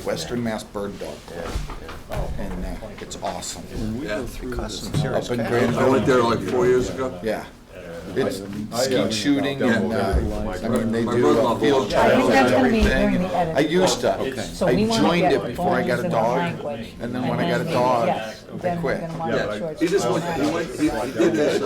Western Mass Bird Dog Club, and it's awesome. Yeah. Up in I Granville. went there like 4 years ago. Yeah. It's skeet shooting and, I mean, they My do brother-in-law field belongs- I think trials that's and gonna be everything. during the edit. I used to. So I we wanna joined get it before I got bones a in dog, language, and then when I got a then dog, yes, I then we're quit. gonna wanna Yeah, make sure it's he just went, automatic. he did his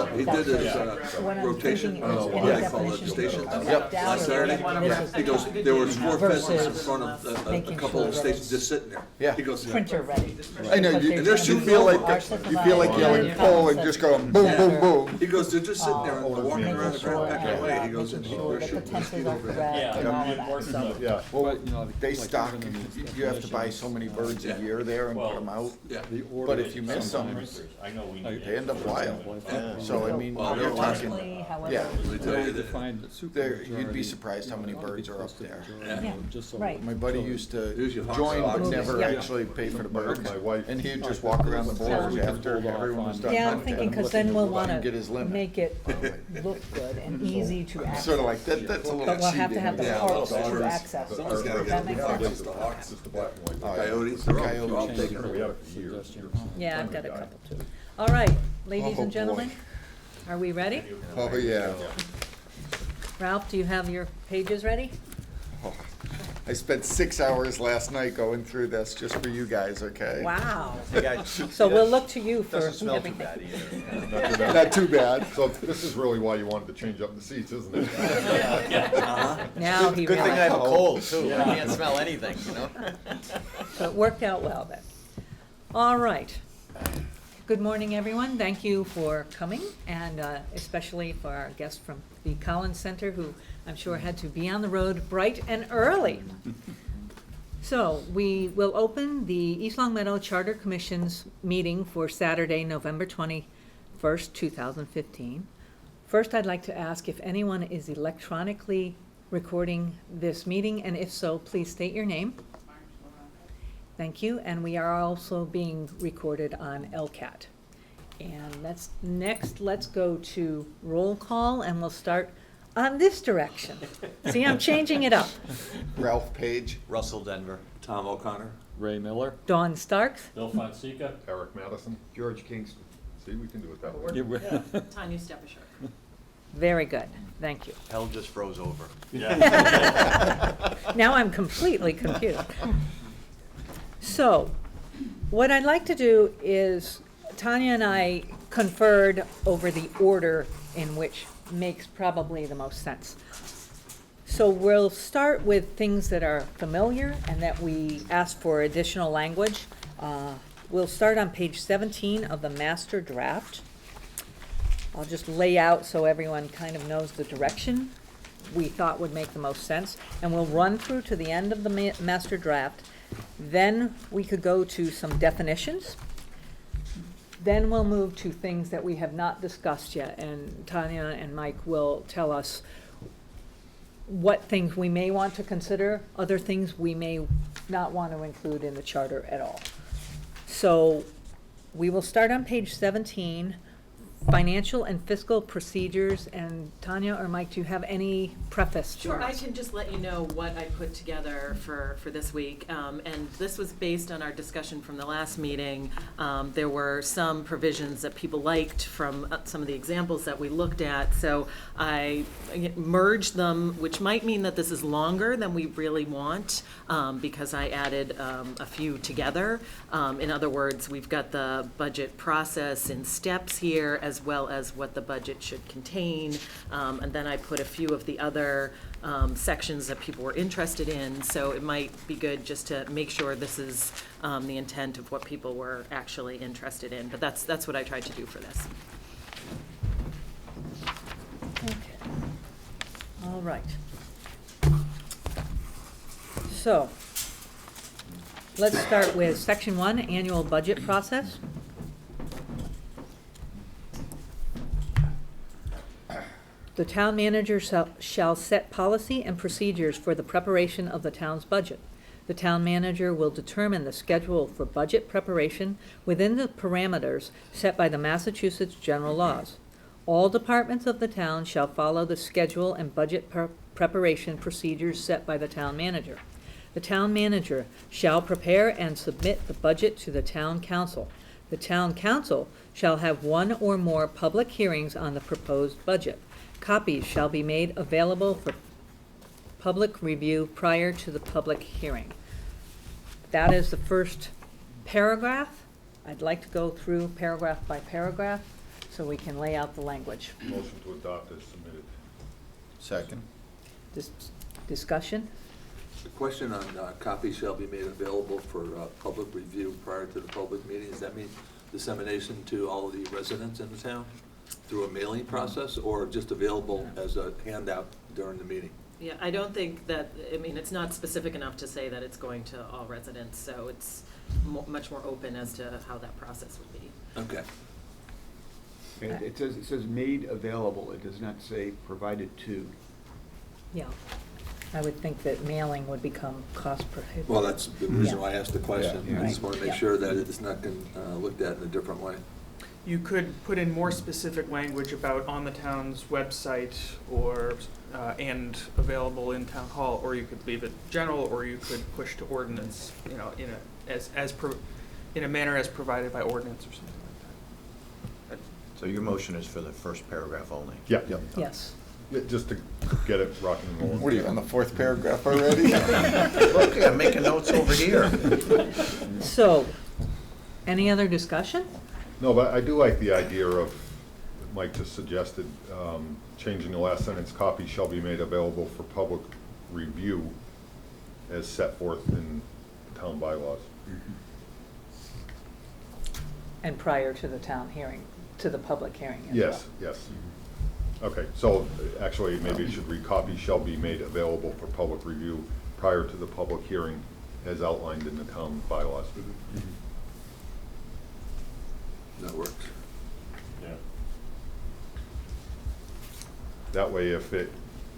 What I'm rotation, thinking is what any they call it, definition stations. Yep. Last Saturday, This is he goes, there was 4 pheasants in versus front of a making couple sure of that stations it's just sitting there. Yeah. He goes, printer ready. I know, Because you, there's you gonna feel be like, our you feel like you're in pull and just going boom, boom, boom. he goes, they're just sitting there and they're walking around the Making sure, ground back that way. He and goes, making and sure they're that the shooting tenses mosquito are over there. correct and all of that, so. Yeah. Well, they stock, you have to buy so many birds a year there and put them out, Yeah. but if you miss them, I know we need they end up wild. So, I mean, Well, you're they're talking, Roughly, however. yeah, Let me tell you that. there, you'd be surprised how many birds are up there. Yeah, right. My buddy used to Usually hawks join are but hawks. never Yeah. actually pay for the birds. My wife- And he'd just walk around the boards after everyone was done Yeah, I'm hunting. thinking, cause then we'll wanna Get his limit. make it look good and easy to access. Sort of like, that's a little cheating. But we'll have to have the yeah. parts to daughters. access. Someone's gotta Does get that make the sense? hawks, the hawks. Just the black and white. Coyotes, they're all Coyotes. taken. We had it for years. Yeah, I've got a couple too. All right, ladies Oh, and gentlemen, boy. are we ready? Oh, yeah. Ralph, do you have your pages ready? I spent 6 hours last night going through this just for you guys, okay? Wow. So we'll look to you for Doesn't smell too everything. bad either. Not too bad. So this is really why you wanted to change up the seats, isn't it? Now he Good thing I have a realizes. cold too, I can't smell anything, you know? So it worked out well then. All right. Good morning, everyone. Thank you for coming, and especially for our guest from the Collins Center, who I'm sure had to be on the road bright and early. So we will open the East Long Meadow Charter Commission's meeting for Saturday, November 21st, 2015. First, I'd like to ask if anyone is electronically recording this meeting, and if so, please state your name. Thank you, and we are also being recorded on LCAT. And let's go to roll call, and we'll start on this direction. See, I'm changing it up. Ralph Page. Russell Denver. Tom O'Connor. Ray Miller, Dawn Starks, Bill Fonseca. Eric Madison. George Kingston. See, we can do it that way. Tanya Stepasher. very good, thank you. Hell just froze over. Now I'm completely confused. So, what I'd like to do is, Tanya and I conferred over the order in which makes probably the most sense. So we'll start with things that are familiar and that we ask for additional language. We'll start on page 17 of the master draft. I'll just lay out so everyone kind of knows the direction we thought would make the most sense. And we'll run through to the end of the master draft. Then we could go to some definitions. Then we'll move to things that we have not discussed yet, and Tanya and Mike will tell us what things we may want to consider, other things we may not want to include in the charter at all. So we will start on page 17, financial and fiscal procedures, and Tanya or Mike, do you have any preface? for Sure, I us? can just let you know what I put together for this week. And this was based on our discussion from the last meeting. There were some provisions that people liked from some of the examples that we looked at. So I merged them, which might mean that this is longer than we really want, because I added a few together. In other words, we've got the budget process in steps here, as well as what the budget should contain. And then I put a few of the other sections that people were interested in. So it might be good just to make sure this is the intent of what people were actually interested in. But that's what I tried to do for this. Okay. All right. So, let's start with section 1, annual budget process. The town manager shall set policy and procedures for the preparation of the town's budget. The town manager will determine the schedule for budget preparation within the parameters set by the Massachusetts general laws. All departments of the town shall follow the schedule and budget preparation procedures set by the town manager. The town manager shall prepare and submit the budget to the town council. The town council shall have one or more public hearings on the proposed budget. Copies shall be made available for public review prior to the public hearing. That is the first paragraph. I'd like to go through paragraph by paragraph so we can lay out the language. Motion to adopt as submitted. Second. Discussion? The question on copies shall be made available for public review prior to the public meeting. Does that mean dissemination to all of the residents in the town through a mailing process, or just available as a handout during the meeting? Yeah, I don't think that, I mean, it's not specific enough to say that it's going to all residents, so it's much more open as to how that process would be. Okay. It says made available, it does not say provided to. Yeah. I would think that mailing would become cost prohibitive. Well, that's the reason Yeah. why I asked the question. Yeah. I just want to make Right. sure that it's not looked at in a different way. You could put in more specific language about on the town's website or, and available in town hall, or you could leave it general, or you could push to ordinance, you know, in a manner as provided by ordinance or something like that. So your motion is for the first paragraph only? Yeah. Yes. Yeah, just to get it rocking and rolling. What are you, on the fourth paragraph already? Okay, I'm making notes over here. So, any other discussion? No, but I do like the idea of, Mike just suggested, changing the last sentence, copies shall be made available for public review as set forth in town bylaws. And prior to the town hearing, to the public hearing as Yes, well. yes. Okay, so actually, maybe it should read, copies shall be made available for public review prior to the public hearing as outlined in the town bylaws. That works. That way, if it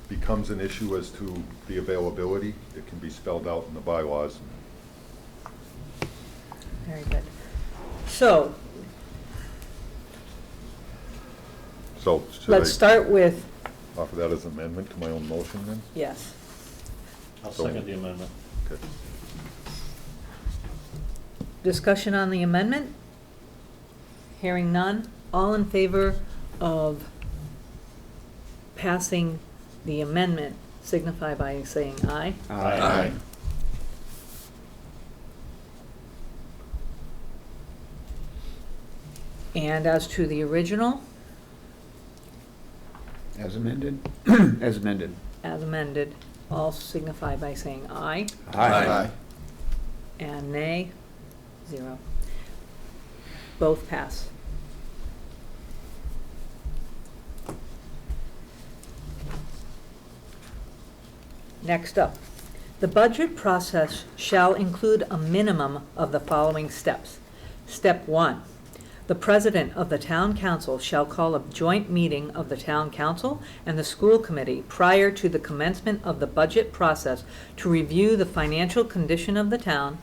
becomes an issue as to the availability, it can be spelled out in the bylaws. Very good. So, So should let's I start with, offer that as amendment to my own motion then? yes. I'll So- second the amendment. Okay. Discussion on the amendment? Hearing none. All in favor of passing the amendment signify by saying aye. Aye. And as to the original, As amended? As amended. as amended, all signify by saying aye. Aye. And nay, 0. Both pass. Next up, the budget process shall include a minimum of the following steps. Step 1, the president of the town council shall call a joint meeting of the town council and the school committee prior to the commencement of the budget process to review the financial condition of the town,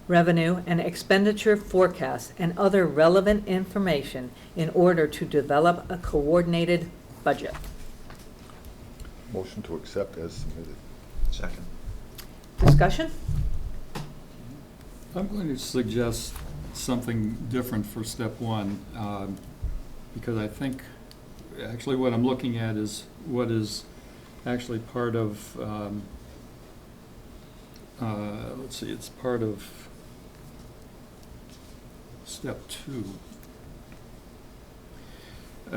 revenue and expenditure forecasts, and other relevant information in order to develop a coordinated budget. Motion to accept as submitted. Second. Discussion? I'm going to suggest something different for step 1, because I think, actually what I'm looking at is what is actually part of, let's see, it's part of step 2.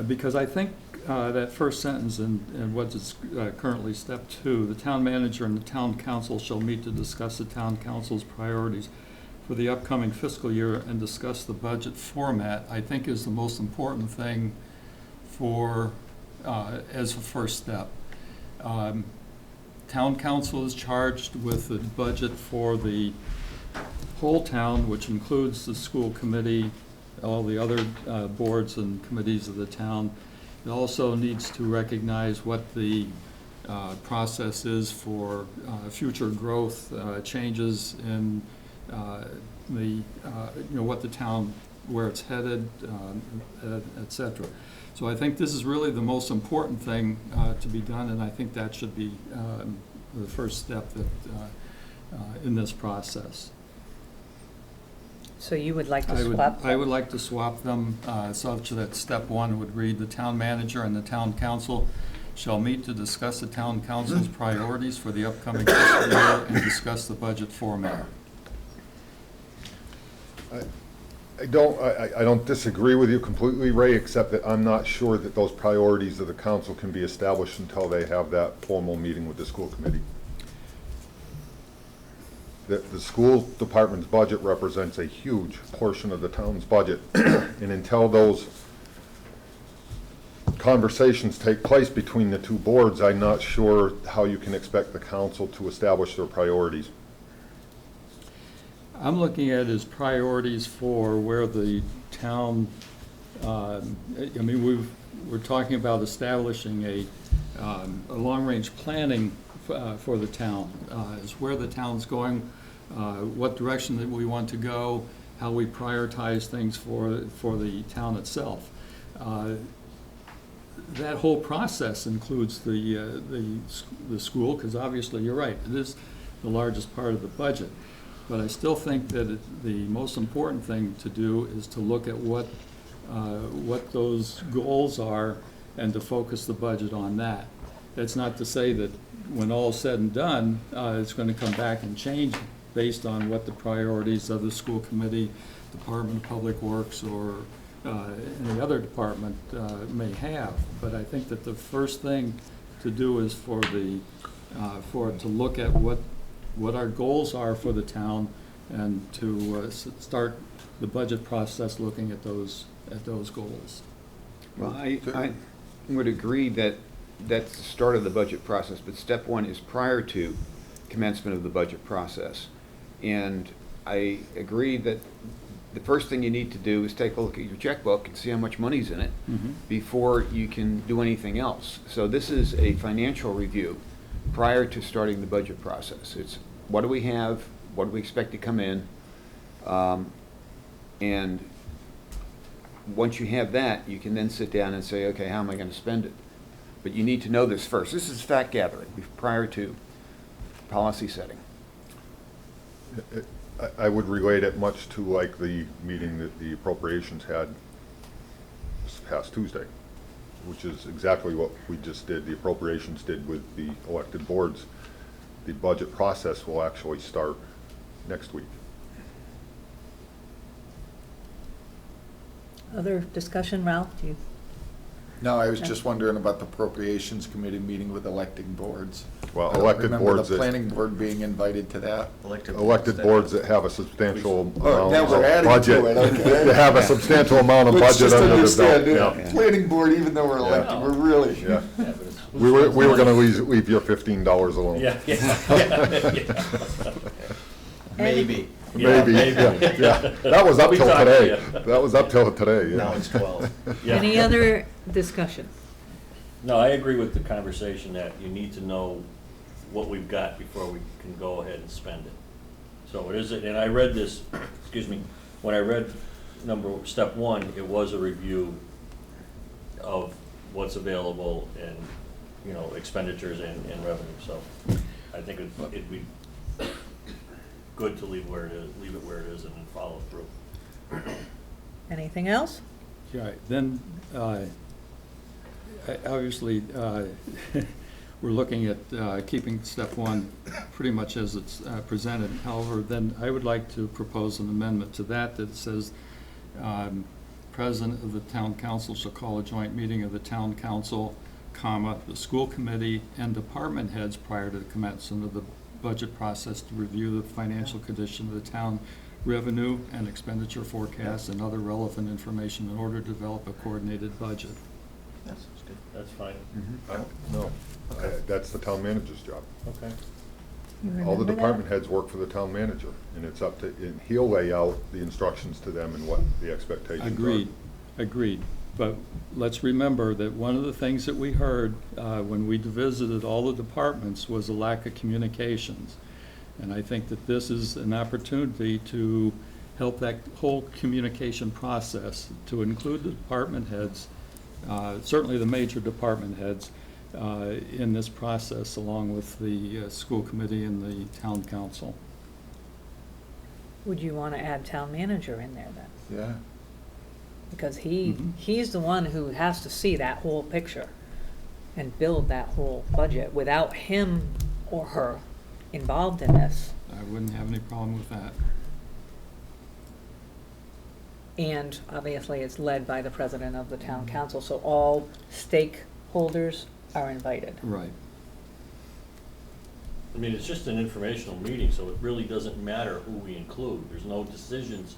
Because I think that first sentence in what is currently step 2, the town manager and the town council shall meet to discuss the town council's priorities for the upcoming fiscal year and discuss the budget format, I think is the most important thing for, as a first step. Town council is charged with the budget for the whole town, which includes the school committee, all the other boards and committees of the town. It also needs to recognize what the process is for future growth, changes in what the town, where it's headed, et cetera. So I think this is really the most important thing to be done, and I think that should be the first step that in this process. So you would like to I would, swap? I would like to swap them, such that step one would read, the town manager and the town council shall meet to discuss the town council's priorities for the upcoming fiscal year and discuss the budget format. I don't disagree with you completely, Ray, except that I'm not sure that those priorities of the council can be established until they have that formal meeting with the school committee. The school department's budget represents a huge portion of the town's budget, and until those conversations take place between the two boards, I'm not sure how you can expect the council to establish their priorities. I'm looking at as priorities for where the town, I mean, we're talking about establishing a long-range planning for the town, is where the town's going, what direction that we want to go, how we prioritize things for the town itself. That whole process includes the school, because obviously, you're right, it is the largest part of the budget. But I still think that the most important thing to do is to look at what those goals are and to focus the budget on that. That's not to say that when all is said and done, it's going to come back and change based on what the priorities of the school committee, Department of Public Works, or any other department may have. But I think that the first thing to do is for it to look at what our goals are for the town, and to start the budget process looking at those goals. Well, I would agree that that's the start of the budget process, but step one is prior to commencement of the budget process. And I agree that the first thing you need to do is take a look at your checkbook and see how much money's in it before you can do anything else. So this is a financial review prior to starting the budget process. It's what do we have, what do we expect to come in, and once you have that, you can then sit down and say, okay, how am I going to spend it? But you need to know this first. This is fact gathering prior to policy setting. I would relate it much to like the meeting that the appropriations had this past Tuesday, which is exactly what we just did, the appropriations did with the elected boards. The budget process will actually start next week. Other discussion, Ralph? Do you? No, I was just wondering about the appropriations committee meeting with electing boards. Well, I don't elected remember boards the that- planning board being invited to that. Elected boards that have a substantial Oh, amount now of we're adding budget. to it, okay. That have a substantial amount of Let's budget just under their understand, belt. yeah, planning board, even though we're elected, Yeah. we're really. Yeah. We were gonna leave your $15 alone. Maybe. Maybe, yeah. That was up We till talked, today. yeah. That was up till today, yeah. Now it's 12. Any other discussion? No, I agree with the conversation that you need to know what we've got before we can go ahead and spend it. So it is, and I read this, excuse me, when I read step one, it was a review of what's available and, you know, expenditures and revenue. So I think it'd be good to leave it where it is and then follow through. Anything else? Yeah, then, obviously, we're looking at keeping step one pretty much as it's presented. However, then I would like to propose an amendment to that says, President of the Town Council shall call a joint meeting of the Town Council, comma, the school committee and department heads prior to the commencement of the budget process to review the financial condition of the town, revenue and expenditure forecasts, and other relevant information in order to develop a coordinated budget. That's good. That's fine. No, that's the town manager's job. Okay. You All the remember that? department heads work for the town manager, and it's up to, and he'll lay out the instructions to them and what the expectations are. Agreed. But let's remember that one of the things that we heard when we visited all the departments was a lack of communications. And I think that this is an opportunity to help that whole communication process, to include the department heads, certainly the major department heads, in this process, along with the school committee and the town council. Would you want to add town manager in there then? Yeah. Because Mhm. he's the one who has to see that whole picture and build that whole budget. Without him or her involved in this, I wouldn't have any problem with that. and obviously it's led by the president of the town council, so all stakeholders are invited. Right. I mean, it's just an informational meeting, so it really doesn't matter who we include. There's no decisions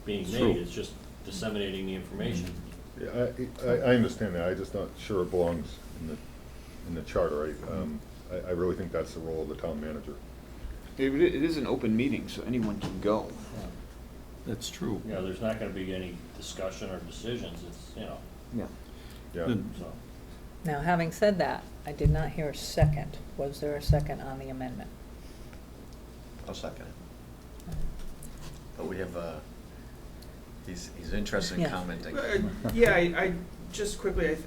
being True. made, it's just disseminating the information. Yeah, I understand that, I'm just not sure it belongs in the charter. I really think that's the role of the town manager. It is an open meeting, so anyone can go. That's true. You know, there's not gonna be any discussion or decisions, it's, you know, Yeah. Yeah, Then- so. Now, having said that, I did not hear a second. Was there a second on the amendment? I'll second it. But we have, he's interested in Yeah. commenting. Yeah, I just quickly,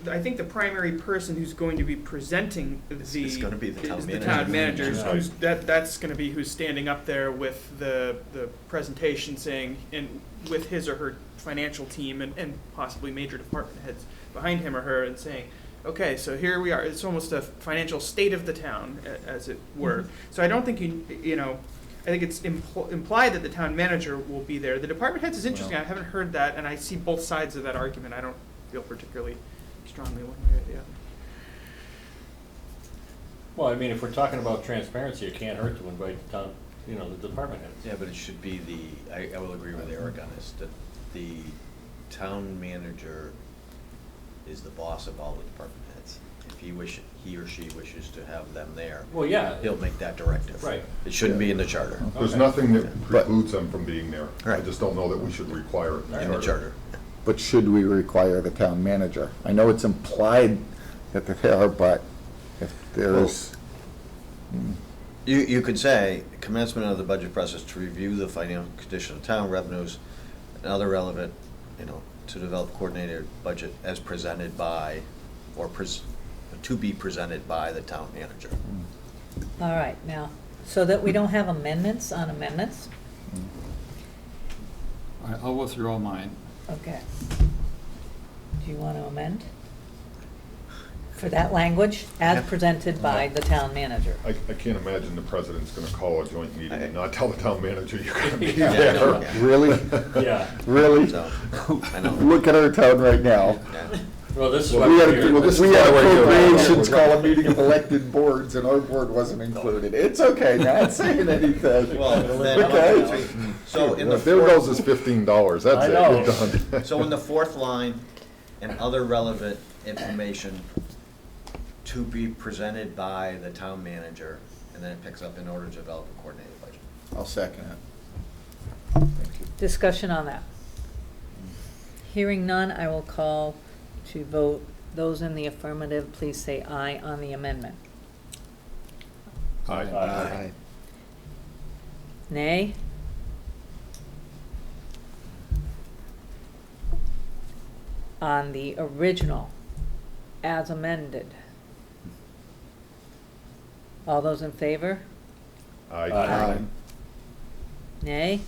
I think the primary person who's going to be presenting It's gonna be the town is the manager. town manager, Yeah. who's, that's gonna be who's standing up there with the presentation saying, and with his or her financial team and possibly major department heads behind him or her and saying, okay, so here we are, it's almost a financial state of the town, as it were. So I don't think you know, I think it's implied that the town manager will be there. The department heads is interesting, I haven't heard that, and I see both sides of that argument. I don't feel particularly strongly one way or the other. Well, I mean, if we're talking about transparency, it can't hurt to invite the town, you know, the department heads. Yeah, but it should be I will agree with Eric on this, that the town manager is the boss of all the department heads. If he or she wishes to have them there, Well, yeah. he'll make that directive. Right. It shouldn't be in the charter, there's Okay. nothing that precludes them from being there. I Right. just don't know that we should require it in the charter. But should we require the town manager? I know it's implied that they are, but if there's, You could say commencement of the budget process to review the financial condition of town revenues and other relevant, to develop coordinated budget as presented by, or to be presented by the town manager. All right, now, so that we don't have amendments on amendments, I'll withdraw mine. okay. Do you want to amend? For that language, as presented by the town manager. I can't imagine the president's gonna call a joint meeting and not tell the town manager you're gonna be Yeah, there. no, yeah. really? Yeah, Really? So, I know. Look at our town right now. Yeah. well, this is why We we're had, here. we had appropriations call a meeting of elected boards and our board wasn't included. It's okay, not saying anything. Well, then, Okay. so in the There goes fourth, his $15, that's I it, know. you're done. so in the fourth line, and other relevant information to be presented by the town manager, and then it picks up in order to develop a coordinated budget. I'll second it. Thank you. Discussion on that. Hearing none, I will call to vote. Those in the affirmative, please say aye on the amendment. Aye. Aye. Nay? On the original, as amended. All those in favor? Aye. Aye. Nay?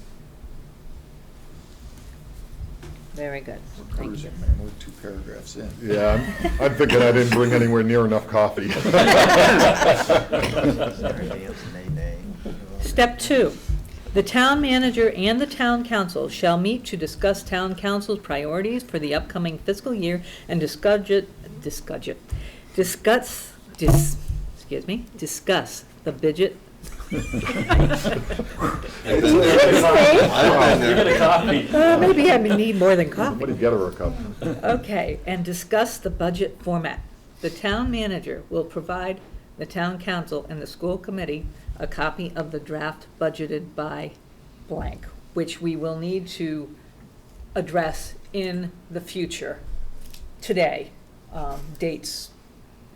Very good. Thank you. Cruising, man, we're 2 paragraphs in. Yeah, I'm thinking I didn't bring anywhere near enough coffee. Step 2, the town manager and the town council shall meet to discuss town council's priorities for the upcoming fiscal year and discuss the budget. You get a copy. Maybe I need more than Somebody coffee. get her a cup. Okay, and discuss the budget format. The town manager will provide the town council and the school committee a copy of the draft budgeted by blank, which we will need to address in the future, today, dates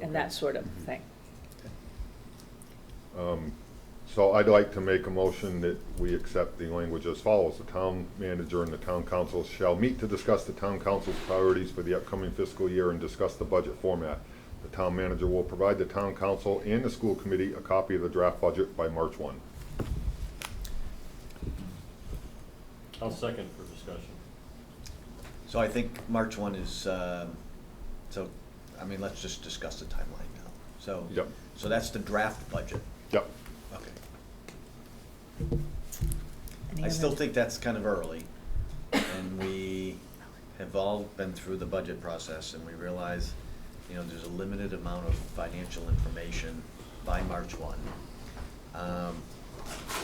and that sort of thing. So I'd like to make a motion that we accept the language as follows. The town manager and the town council shall meet to discuss the town council's priorities for the upcoming fiscal year and discuss the budget format. The town manager will provide the town council and the school committee a copy of the draft budget by March 1. I'll second for discussion. So I think March 1 is, so, I mean, let's just discuss the timeline now. So, Yep. so that's the draft budget. Yep. Okay. Any I still other- think that's kind of early, and we have all been through the budget process, and we realize, you know, there's a limited amount of financial information by March 1.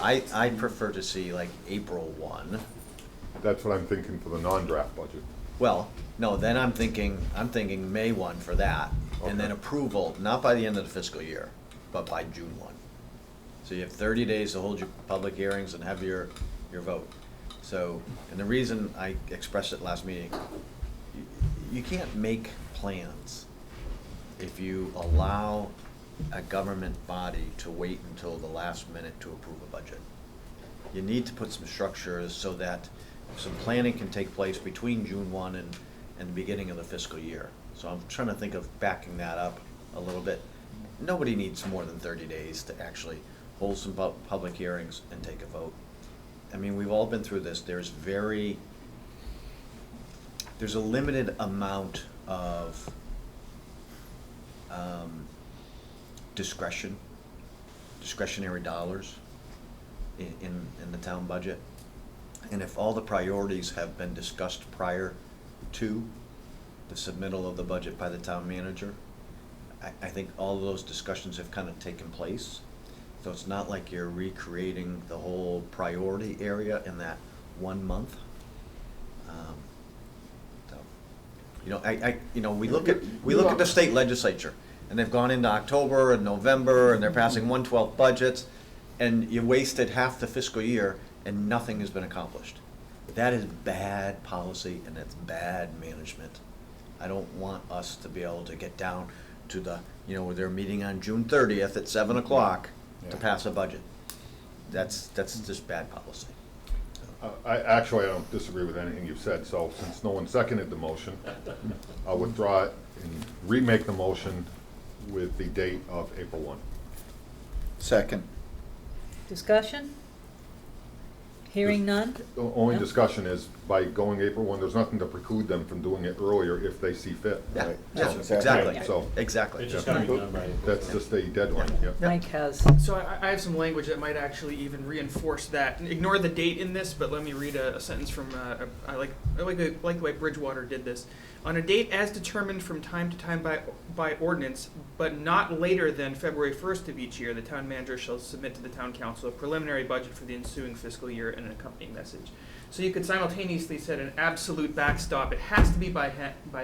I prefer to see like April 1. That's what I'm thinking for the non-draft budget. Well, no, then I'm thinking May 1 for that, and then Okay. approval, not by the end of the fiscal year, but by June 1. So you have 30 days to hold your public hearings and have your vote. So, and the reason I expressed it last meeting, you can't make plans if you allow a government body to wait until the last minute to approve a budget. You need to put some structures so that some planning can take place between June 1 and the beginning of the fiscal year. So I'm trying to think of backing that up a little bit. Nobody needs more than 30 days to actually hold some public hearings and take a vote. I mean, we've all been through this. There's a limited amount of discretionary dollars in the town budget. And if all the priorities have been discussed prior to the submittal of the budget by the town manager, I think all of those discussions have kind of taken place. So it's not like you're recreating the whole priority area in that 1 month. So, you know, we look at the state legislature, and they've gone into October and November, and they're passing 1/12 budgets, and you wasted half the fiscal year, and nothing has been accomplished. That is bad policy, and it's bad management. I don't want us to be able to get down to the, you know, where they're meeting on June 30th at 7 o'clock to pass a budget. That's just bad policy. I don't disagree with anything you've said, so since no one seconded the motion, I'll withdraw it and remake the motion with the date of April 1. Second. Discussion? Hearing none? The only No? discussion is, by going April 1, there's nothing to preclude them from doing it earlier if they see fit. Yeah, Right. yeah, Exactly. exactly, So- exactly. It's just gotta be done by. That's just a deadline, yeah. Mike has. So I have some language that might actually even reinforce that. Ignore the date in this, but let me read a sentence from, I like the way Bridgewater did this. On a date as determined from time to time by ordinance, but not later than February 1st of each year, the town manager shall submit to the town council a preliminary budget for the ensuing fiscal year and an accompanying message. So you could simultaneously set an absolute backstop. It has to be by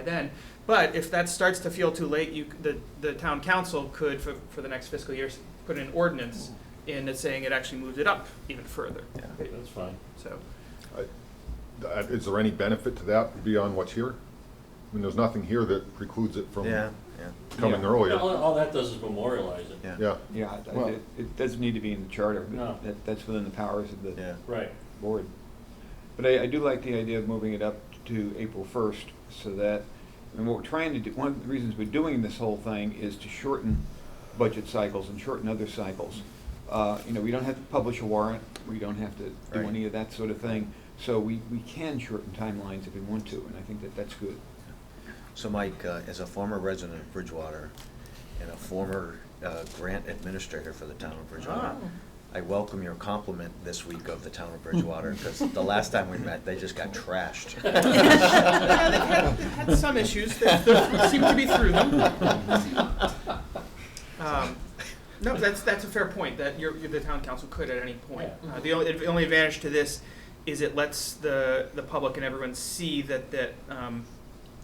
then. But if that starts to feel too late, the town council could, for the next fiscal year, put an ordinance in it saying it actually moves it up even further. Yeah. That's fine. So, Is there any benefit to that beyond what's here? I mean, there's nothing here that precludes it from Yeah, coming Yeah. earlier. All that does is memorialize it. yeah. Yeah, Yeah, Well- it doesn't need to be in the charter, No. but that's within the powers of the Yeah. Right. board. But I do like the idea of moving it up to April 1st, so that, and what we're trying to do, one of the reasons we're doing this whole thing is to shorten budget cycles and shorten other cycles. You know, we don't have to publish a warrant, we don't have to do Right. any of that sort of thing, so we can shorten timelines if we want to, and I think that that's good. So Mike, as a former resident of Bridgewater and a former grant administrator for the town of Bridgewater, I welcome your compliment this week of the town of Bridgewater, because the last time we met, they just got trashed. yeah, they've had some issues. They seem to be through them. No, that's a fair point, that the town council could at any point. Yeah. The only advantage to this is it lets the public and everyone see that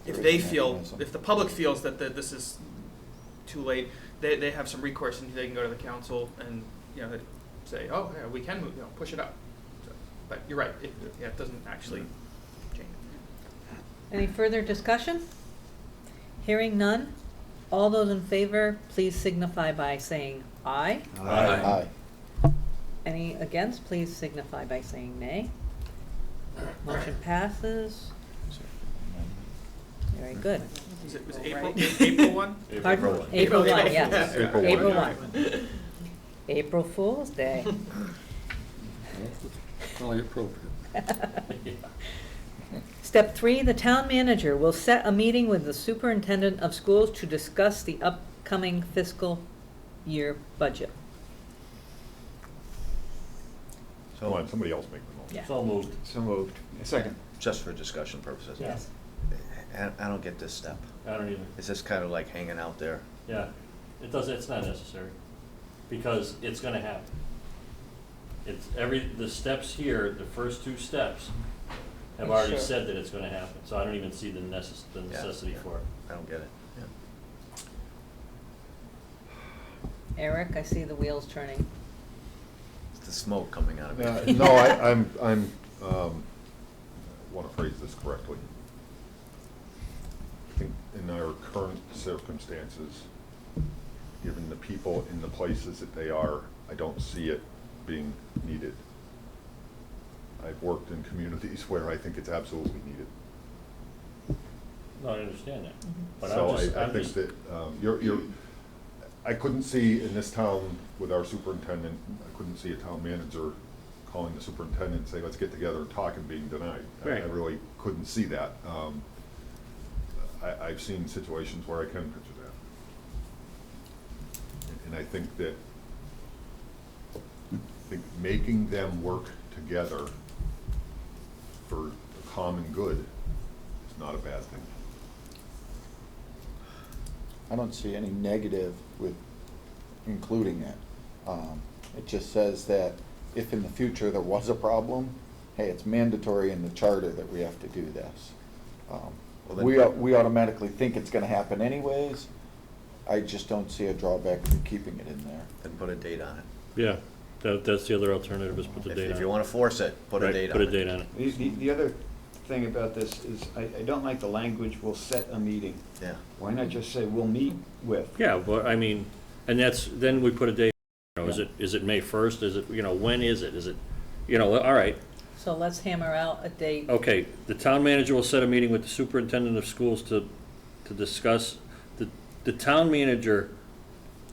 if the public feels that this is too late, they have some recourse and they can go to the council and, you know, say, oh, yeah, we can move, you know, push it up. So, but you're right, it doesn't actually change. Any further discussion? Hearing none? All those in favor, please signify by saying aye. Aye. Any against, please signify by saying nay. Motion passes. Very good. Was April 1? Pardon? April 1, yes. April 1. April 1. April Fool's Day. Probably appropriate. Step 3, the town manager will set a meeting with the superintendent of schools to discuss the upcoming fiscal year budget. Come on, somebody else make the motion. Yeah. So moved. So moved. Second. Just for discussion purposes. Yes. I don't get this step. I don't even, It's just kind of like hanging out there. yeah, it's not necessary, because it's gonna happen. It's the steps here, the first 2 steps, have already Sure. said that it's gonna happen, so I don't even see the necessity Yeah. for it. I don't get it. Yeah. Eric, I see the wheels turning. It's the smoke coming out of No, it. I'm, want to phrase this correctly. I think in our current circumstances, given the people in the places that they are, I don't see it being needed. I've worked in communities where I think it's absolutely needed. No, I understand that, but So I I'm think just, that, I couldn't see in this town with our superintendent, I couldn't see a town manager calling the superintendent and say, let's get together and talk, and being denied. I Right. really couldn't see that. I've seen situations where I can picture that. And I think that, making them work together for the common good is not a bad thing. I don't see any negative with including it. It just says that if in the future there was a problem, hey, it's mandatory in the charter that we have to do this. then- We automatically think it's gonna happen anyways. I just don't see a drawback to keeping it in there. Then put a date on it. yeah, that's the other alternative, is put the date on it. If you want to force it, put a Right, date on it. Put a date on it. The other thing about this is, I don't like the language, "we'll set a meeting." Yeah. Why not just say, "we'll meet with"? Yeah, well, I mean, and then we put a date, is it May 1st, is it, when is it, all right, So let's hammer out a date. okay, the town manager will set a meeting with the superintendent of schools to discuss, the town manager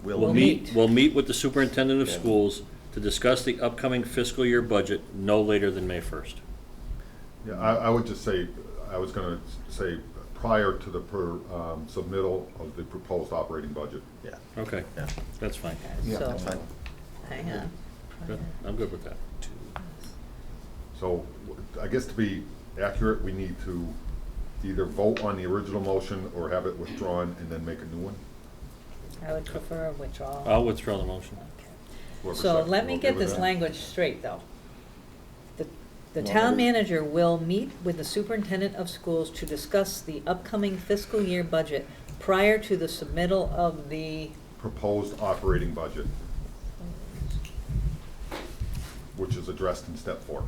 Will meet. will meet with the superintendent of Yeah. schools to discuss the upcoming fiscal year budget no later than May 1st. Yeah, I would just say, I was gonna say, prior to the submittal of the proposed operating budget. Yeah. Okay, Yeah. that's fine. Yeah, So, That's fine. hang on. Good. I'm good with that. So I guess to be accurate, we need to either vote on the original motion or have it withdrawn and then make a new one. I would prefer a withdrawal. I'll withdraw the motion. Okay. Whoever So second- let me okay get with this that? language straight, though. The Want town me to- manager will meet with the superintendent of schools to discuss the upcoming fiscal year budget prior to the submittal of the, Proposed operating budget, which is addressed in step 4.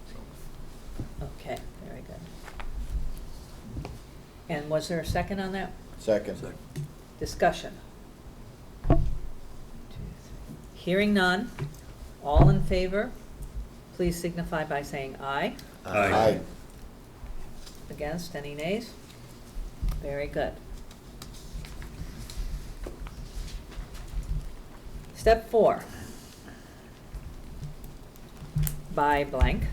So, okay, very good. And was there a second on that? Second. Discussion. Hearing none, all in favor, please signify by saying aye. Aye. Against, any nays? Very good. Step 4. By blank.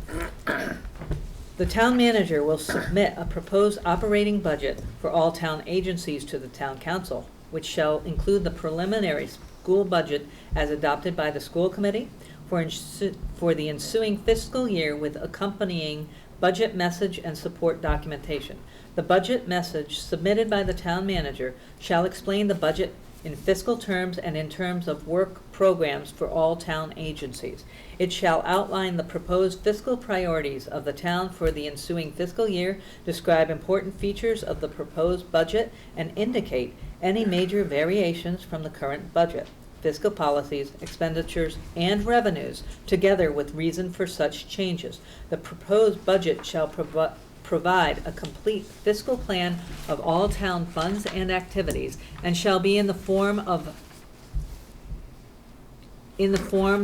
The town manager will submit a proposed operating budget for all town agencies to the town council, which shall include the preliminary school budget as adopted by the school committee for the ensuing fiscal year with accompanying budget message and support documentation. The budget message submitted by the town manager shall explain the budget in fiscal terms and in terms of work programs for all town agencies. It shall outline the proposed fiscal priorities of the town for the ensuing fiscal year, describe important features of the proposed budget, and indicate any major variations from the current budget, fiscal policies, expenditures, and revenues, together with reason for such changes. The proposed budget shall provide a complete fiscal plan of all town funds and activities, and shall be in the form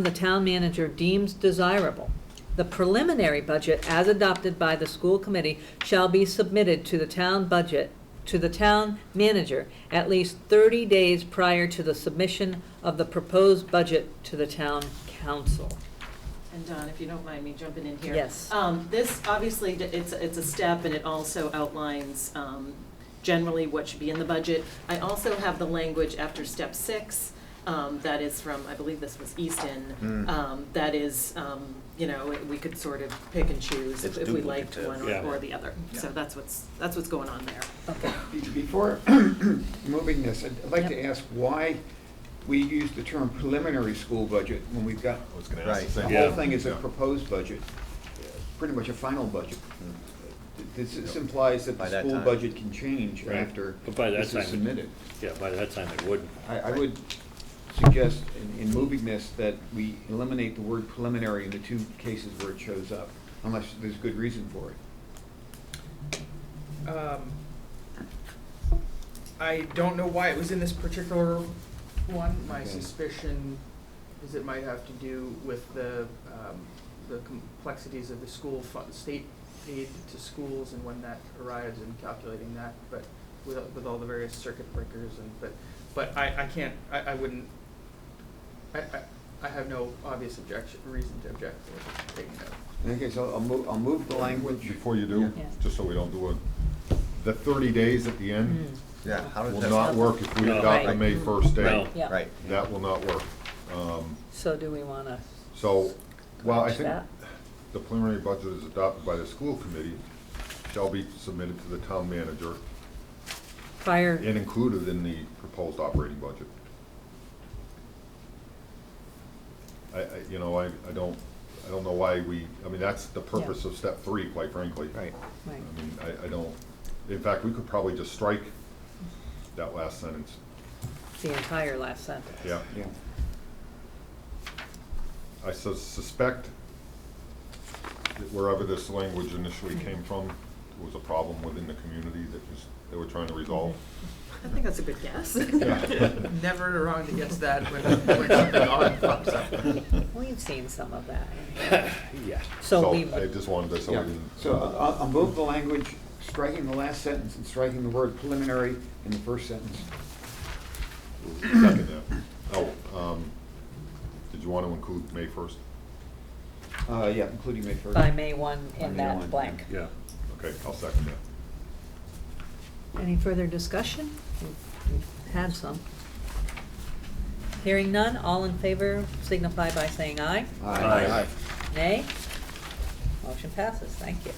the town manager deems desirable. The preliminary budget, as adopted by the school committee, shall be submitted to the town budget to the town manager at least 30 days prior to the submission of the proposed budget to the town council. And Don, if you don't mind me jumping in here. Yes. This, obviously, it's a step, and it also outlines generally what should be in the budget. I also have the language after step 6, that is from, I believe this was Easton, that is, we could sort of pick and choose It's if we liked duplicative. one Yeah. or the other. So that's what's going on there. Okay. Before moving this, I'd like to ask why we use the term preliminary school budget when we've got, I was gonna Right. ask the the same. whole Yeah. thing is a Yeah. proposed budget, pretty much a final budget. This implies that By the that school time. budget can change Right. after But by that this time- is submitted. Yeah, by that time it would. I would suggest in moving this that we eliminate the word preliminary in the 2 cases where it shows up, unless there's good reason for it. I don't know why it was in this particular one. My Okay. suspicion is it might have to do with the complexities of the school state aid to schools and when that arrives and calculating that, but with all the various circuit breakers but I can't, I wouldn't, I have no obvious reason to object to taking it out. Okay, so I'll move the language. Before you do, Yeah. just so we don't do the 30 days at the end Yeah, how does will that? not work if we No. adopt the Right. May 1st No. day. Yeah. Right. That will not work. So do we want to So, well, I scratch think that? the preliminary budget is adopted by the school committee, shall be submitted to the town manager Prior, and included in the proposed operating budget. I don't know why I mean, that's the purpose of step 3, quite frankly. Right. right, I mean, I don't, in fact, we could probably just strike that last sentence. the entire last sentence. Yeah. Yeah. I suspect that wherever this language initially came from, there was a problem within the community they were trying to resolve. I think that's a good guess. Never wrong to guess that when something odd pops up. We've seen some of that. Yeah. So we, I just wanted to, so we Yeah, didn't. so I'll move the language, striking the last sentence and striking the word preliminary in the first sentence. Second that. Oh, did you want to include May 1st? Yeah, including May 1st. by May 1 By in May that 1, blank. Yeah. Okay, I'll second that. Any further discussion? We've had some. Hearing none, all in favor signify by saying aye. Aye. Nay? Motion passes, thank you.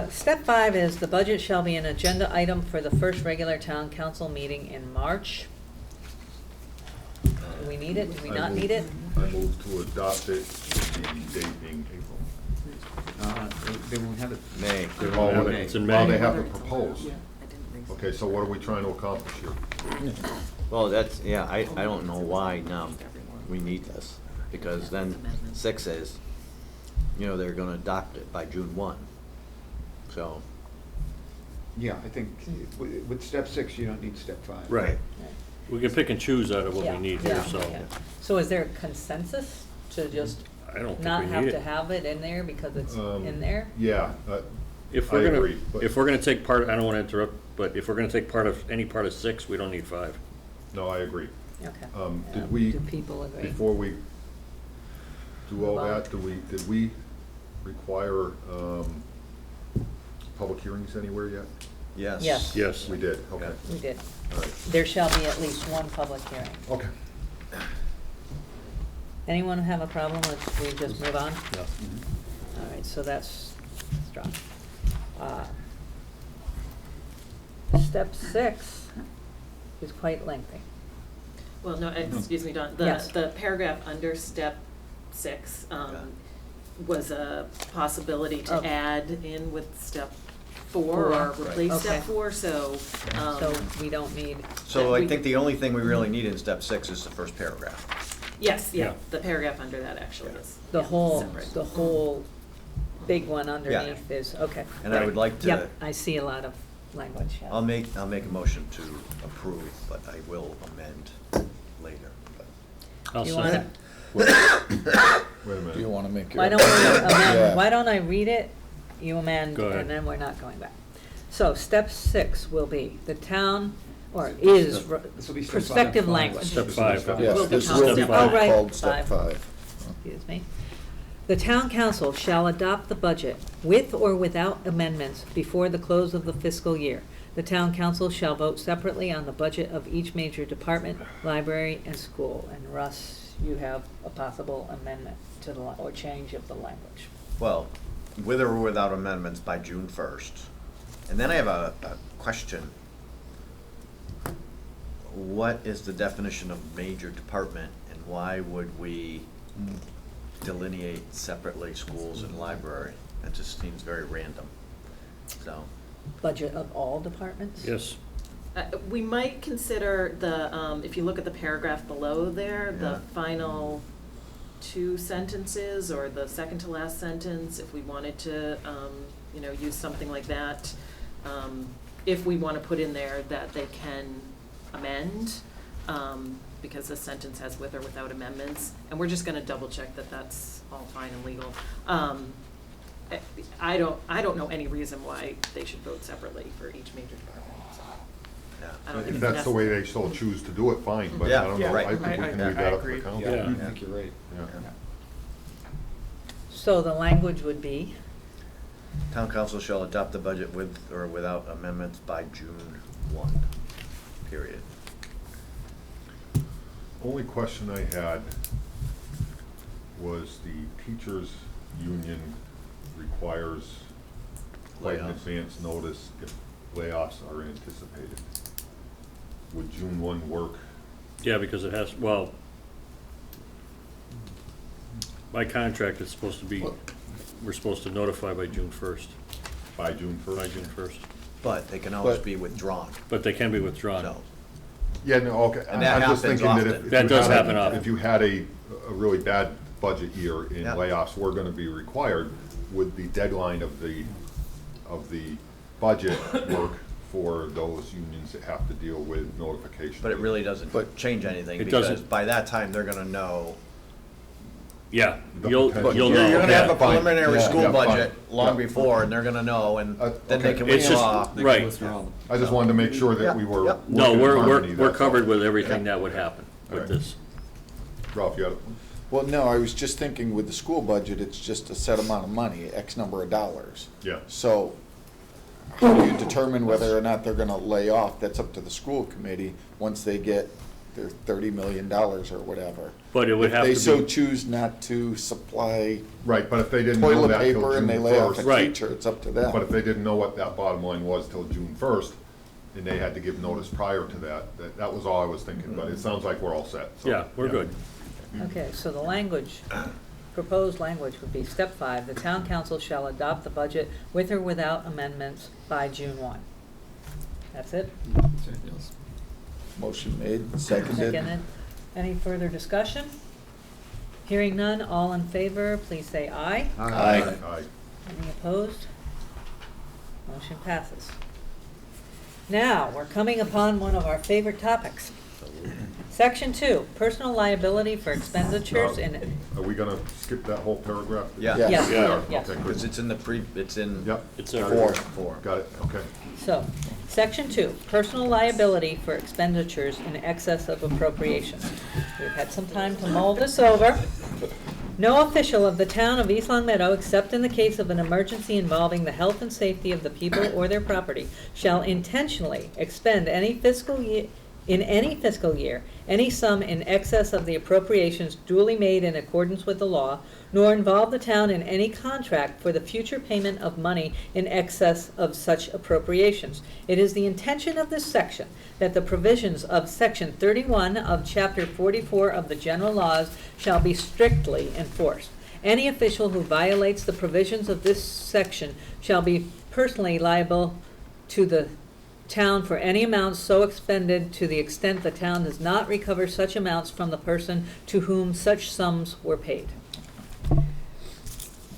Step 5 is the budget shall be an agenda item for the first regular town council meeting in March. Do we need it? Do we not need it? I move to adopt it, with the date being April. They won't have it. May. Oh, in well, May. It's in well, May. they have to propose. I didn't think so. Okay, so what are we trying to accomplish here? Well, that's, yeah, I don't know why now we need this, because then 6 is, they're gonna adopt it by June 1. So, Yeah, I think with step 6, you don't need step 5. Right. We can pick and choose out of what Yeah, we need here, yeah, so yeah. So is there a consensus to just I don't not think we have need to it. have it in there because it's in there? Yeah, If I we're gonna, agree, but- if we're gonna take part, I don't wanna interrupt, but if we're gonna take any part of 6, we don't need 5. no, I agree. Okay. Did we? Do people agree? Before we do all Move on. that, did we require, public hearings anywhere yet? yes. Yes. Yes. We did, okay, We did. all right, There shall be at least one public hearing. okay. Anyone have a problem if we just move on? No. All right, so that's strong. Step 6 is quite lengthy. Well, no, excuse me, Don, Yes. the paragraph under step 6, was a possibility Oh. to add in with step 4 Four. or replace Okay. step 4, so, So we don't need, So I we- think the only thing we really need in step 6 is the first paragraph. yes, yeah, Yeah. the paragraph under that actually is. the yeah, whole, separate. the whole big one underneath is, okay. And I would like to, Yep, I see a lot of language, yeah. I'll make a motion to approve, but I will amend later. But I'll You second. wanna- Wait a minute. Do you wanna make it? Why don't we Yeah. amend, why don't I read it, you amend, Go ahead. and then we're not going back. So, step 6 will be, the town, or is, This will be step prospective five. language. Step 5. Yes, Will this become will be step five. Oh, right, called step five. 5. Excuse me. The town council shall adopt the budget with or without amendments before the close of the fiscal year. The town council shall vote separately on the budget of each major department, library, and school. And Russ, you have a possible amendment to the, or change of the language. Well, with or without amendments by June 1st. And then I have a question. What is the definition of major department, and why would we delineate separately schools and library? That just seems very random, so. Budget of all departments? Yes. We might consider the, if you look at the paragraph below there, Yeah. the final 2 sentences, or the second to last sentence, if we wanted to, use something like that. If we want to put in there that they can amend, because the sentence has with or without amendments, and we're just gonna double check that that's all fine and legal. I don't know any reason why they should vote separately for each major department, so. Yeah. I don't think If it's that's the way they necessary. so choose to do it, fine, but Yeah, I don't yeah, know, right. I think we can I leave that up to agree. the council. Yeah. I think you're right. Yeah. So the language would be, Town council shall adopt the budget with or without amendments by June 1, period. Only question I had was the teachers' union requires quite an Layoffs. advance notice if layoffs are anticipated. Would June 1 work? Yeah, because it has, well, by contract, it's supposed to be, we're supposed to notify by June 1st, By June 1st? by June 1st. But they can always But- be withdrawn, But they can be withdrawn. so. Yeah, no, okay. And that I'm just happens thinking that often. if That you does had a- happen often. If you had a really bad budget year and Yeah. layoffs were gonna be required, would the deadline of the budget work for those unions that have to deal with notification? But it really doesn't But- change anything, It because doesn't. by that time, they're gonna know. Yeah, The you'll potential- know. You're gonna have a Yeah, fine. preliminary Yeah. school Yeah, fine. budget long Yeah. before, and they're gonna know, and then they okay. can It's just- withdraw. Right. I just wanted to make sure that we Yeah, were. yeah. No, working in we're harmony, that's all. covered with everything that would happen with Right. this. Ralph, you had a? Well, no, I was just thinking with the school budget, it's just a set amount of money, X number of dollars. Yeah. So how do you determine whether or not they're gonna lay off? That's up to the school committee once they get their $30 million or whatever. But it would have If they to so be, choose not to supply Right, but if they didn't know toilet that till paper and they June lay off a first. Right. teacher, it's up to them. But if they didn't know what that bottom line was till June 1st, and they had to give notice prior to that was all I was thinking, but it sounds like we're all set, so. yeah, we're good. okay, so the language, proposed language would be, step 5, the town council shall adopt the budget with or without amendments by June 1. That's it? Motion made, seconded. Seconded. Any further discussion? Hearing none, all in favor, please say aye. Aye. Aye. Any opposed? Motion passes. Now, we're coming upon one of our favorite topics. Section 2, personal liability for expenditures in, Are we gonna skip that whole paragraph? Yeah, Yeah. yes, Yeah. yes. Okay, because good. it's in the it's in. Yep, It's Four. a, 4. got it, okay. So, Section 2, personal liability for expenditures in excess of appropriations. We've had some time to mull this over. No official of the town of East Long Meadow, except in the case of an emergency involving the health and safety of the people or their property, shall intentionally expend any fiscal year, any sum in excess of the appropriations duly made in accordance with the law, nor involve the town in any contract for the future payment of money in excess of such appropriations. It is the intention of this section that the provisions of Section 31 of Chapter 44 of the general laws shall be strictly enforced. Any official who violates the provisions of this section shall be personally liable to the town for any amounts so expended to the extent the town does not recover such amounts from the person to whom such sums were paid.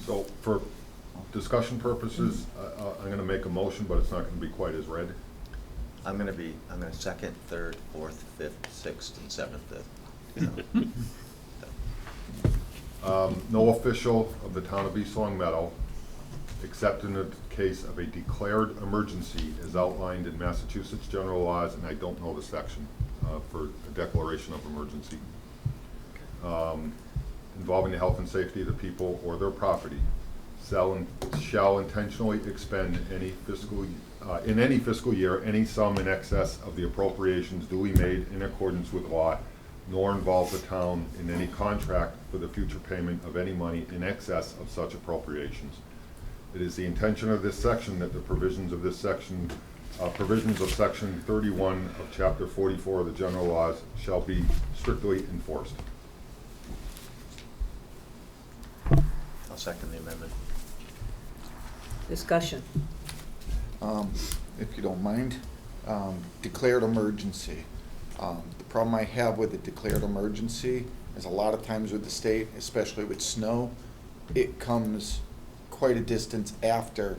So for discussion purposes, I'm gonna make a motion, but it's not gonna be quite as read. I'm gonna second, third, fourth, fifth, sixth, and seventh. No official of the town of East Long Meadow, except in the case of a declared emergency as outlined in Massachusetts general laws, and I don't know the section for a declaration of emergency, involving the health and safety of the people or their property, shall intentionally expend any in any fiscal year, any sum in excess of the appropriations duly made in accordance with law, nor involve the town in any contract for the future payment of any money in excess of such appropriations. It is the intention of this section that the provisions of this section, provisions of section 31 of chapter 44 of the general laws shall be strictly enforced. I'll second the amendment. Discussion. If you don't mind, declared emergency. The problem I have with a declared emergency is a lot of times with the state, especially with snow, it comes quite a distance after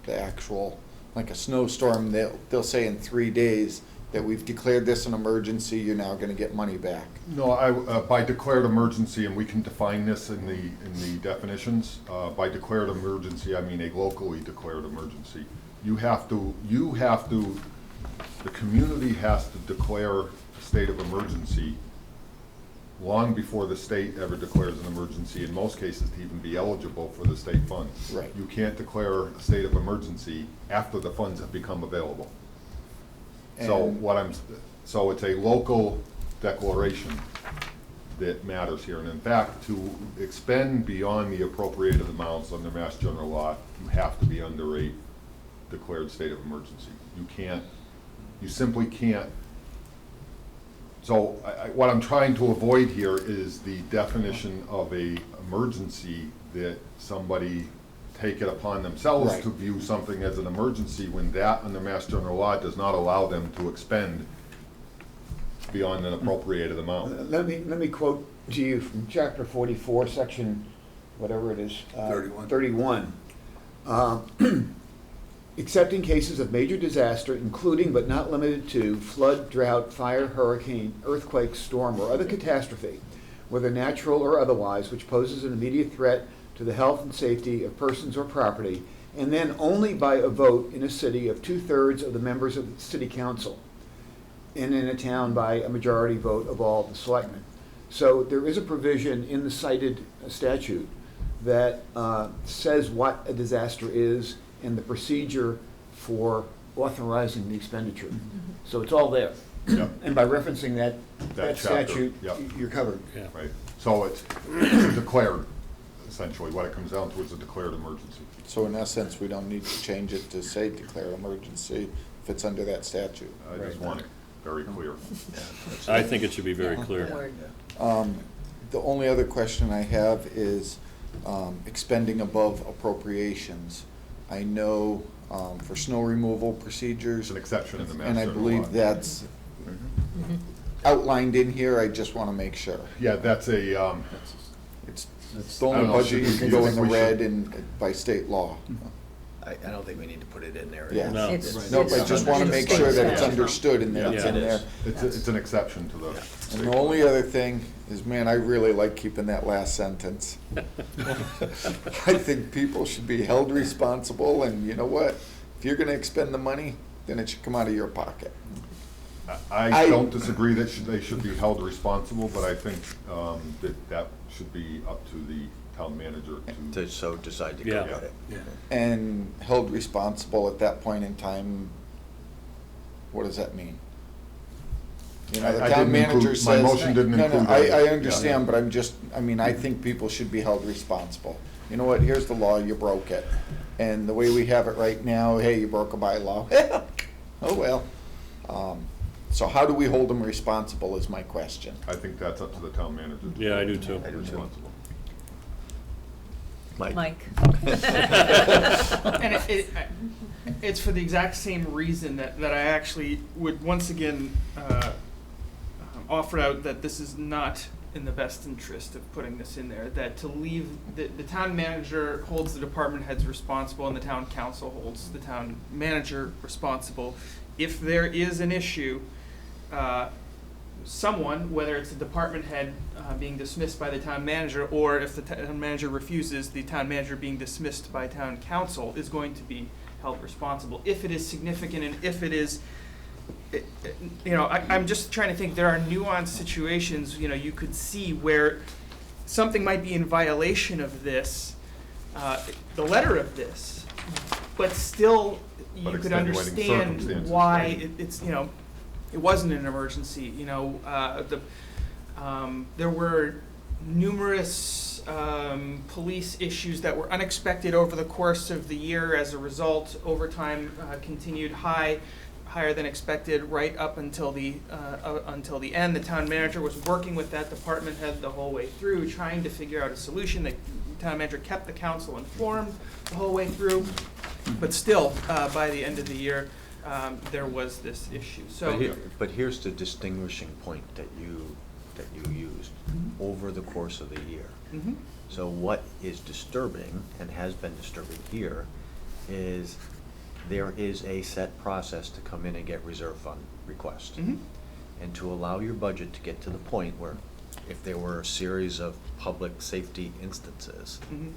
the actual, like a snowstorm, they'll say in 3 days that we've declared this an emergency, you're now gonna get money back. No, by declared emergency, and we can define this in the definitions, by declared emergency, I mean a locally declared emergency. You have to, the community has to declare a state of emergency long before the state ever declares an emergency, in most cases, to even be eligible for the state funds. Right. You can't declare a state of emergency after the funds have become available. And- So it's a local declaration that matters here. And in fact, to expend beyond the appropriated amounts under Mass General Law, you have to be under a declared state of emergency. You simply can't. So what I'm trying to avoid here is the definition of a emergency that somebody take it upon themselves Right. to view something as an emergency when that under Mass General Law does not allow them to expend beyond an appropriated amount. Let me quote to you from chapter 44, section, whatever it is. 31. 31. Except in cases of major disaster, including but not limited to flood, drought, fire, hurricane, earthquake, storm, or other catastrophe, whether natural or otherwise, which poses an immediate threat to the health and safety of persons or property, and then only by a vote in a city of 2/3 of the members of the city council, and in a town by a majority vote of all the selectmen. So there is a provision in the cited statute that says what a disaster is and the procedure for authorizing the expenditure. So it's all there. Yep. And by referencing that That chapter, statute, yep. you're covered. Right, so it's declared, essentially, what it comes down to is a declared emergency. So in essence, we don't need to change it to say declared emergency if it's under that statute. I just want it very clear. I think it should be very clear. Word. The only other question I have is expending above appropriations. I know for snow removal procedures, There's an exception in the Mass and I General believe Law. that's outlined in here, I just want to make sure. Yeah, that's a, It's That's- the I only don't know, budget you should- can you go think in the we should- red and by state law. I don't think we need to put it in there. Yeah. No. It's- Nope, I just want to make sure that it's Yeah. understood and that it's Yeah. in It there. is. it's an exception to the. Yeah. And the only other thing is, man, I really like keeping that last sentence. I think people should be held responsible, and you know what? If you're gonna expend the money, then it should come out of your pocket. I don't disagree that they should be held responsible, but I think that should be up to the town manager to. To so decide to go Yeah. with it. Yeah. And held responsible at that point in time, what does that mean? You know, the I town didn't include- manager my says. motion didn't No, include no, I that. understand, Yeah. but I'm just, I think people should be held responsible. You know what, here's the law, you broke it. And the way we have it right now, hey, you broke a bylaw. Oh, well. So how do we hold them responsible is my question. I think that's up to the town manager. to Yeah, I be do too. I do too. responsible. Mike. And it's for the exact same reason that I actually would once again offer out that this is not in the best interest of putting this in there, that to leave, the town manager holds the department heads responsible and the town council holds the town manager responsible. If there is an issue, someone, whether it's a department head being dismissed by the town manager, or if the town manager refuses, the town manager being dismissed by town council is going to be held responsible if it is significant and if it is, I'm just trying to think, there are nuanced situations, you could see where something might be in violation of this, the letter of this, but still you But could extenuating understand circumstances, why right. it's, it wasn't an emergency, there were numerous police issues that were unexpected over the course of the year. As a result, overtime continued higher than expected right up until the end. The town manager was working with that department head the whole way through, trying to figure out a solution. The town manager kept the council informed the whole way through, but still, by the end of the year, there was this issue. So, But here's the distinguishing point that you used, over the course of the year. Mhm. So what is disturbing, and has been disturbing here, is there is a set process to come in and get reserve fund requests. Mhm. And to allow your budget to get to the point where, if there were a series of public safety instances, Mhm.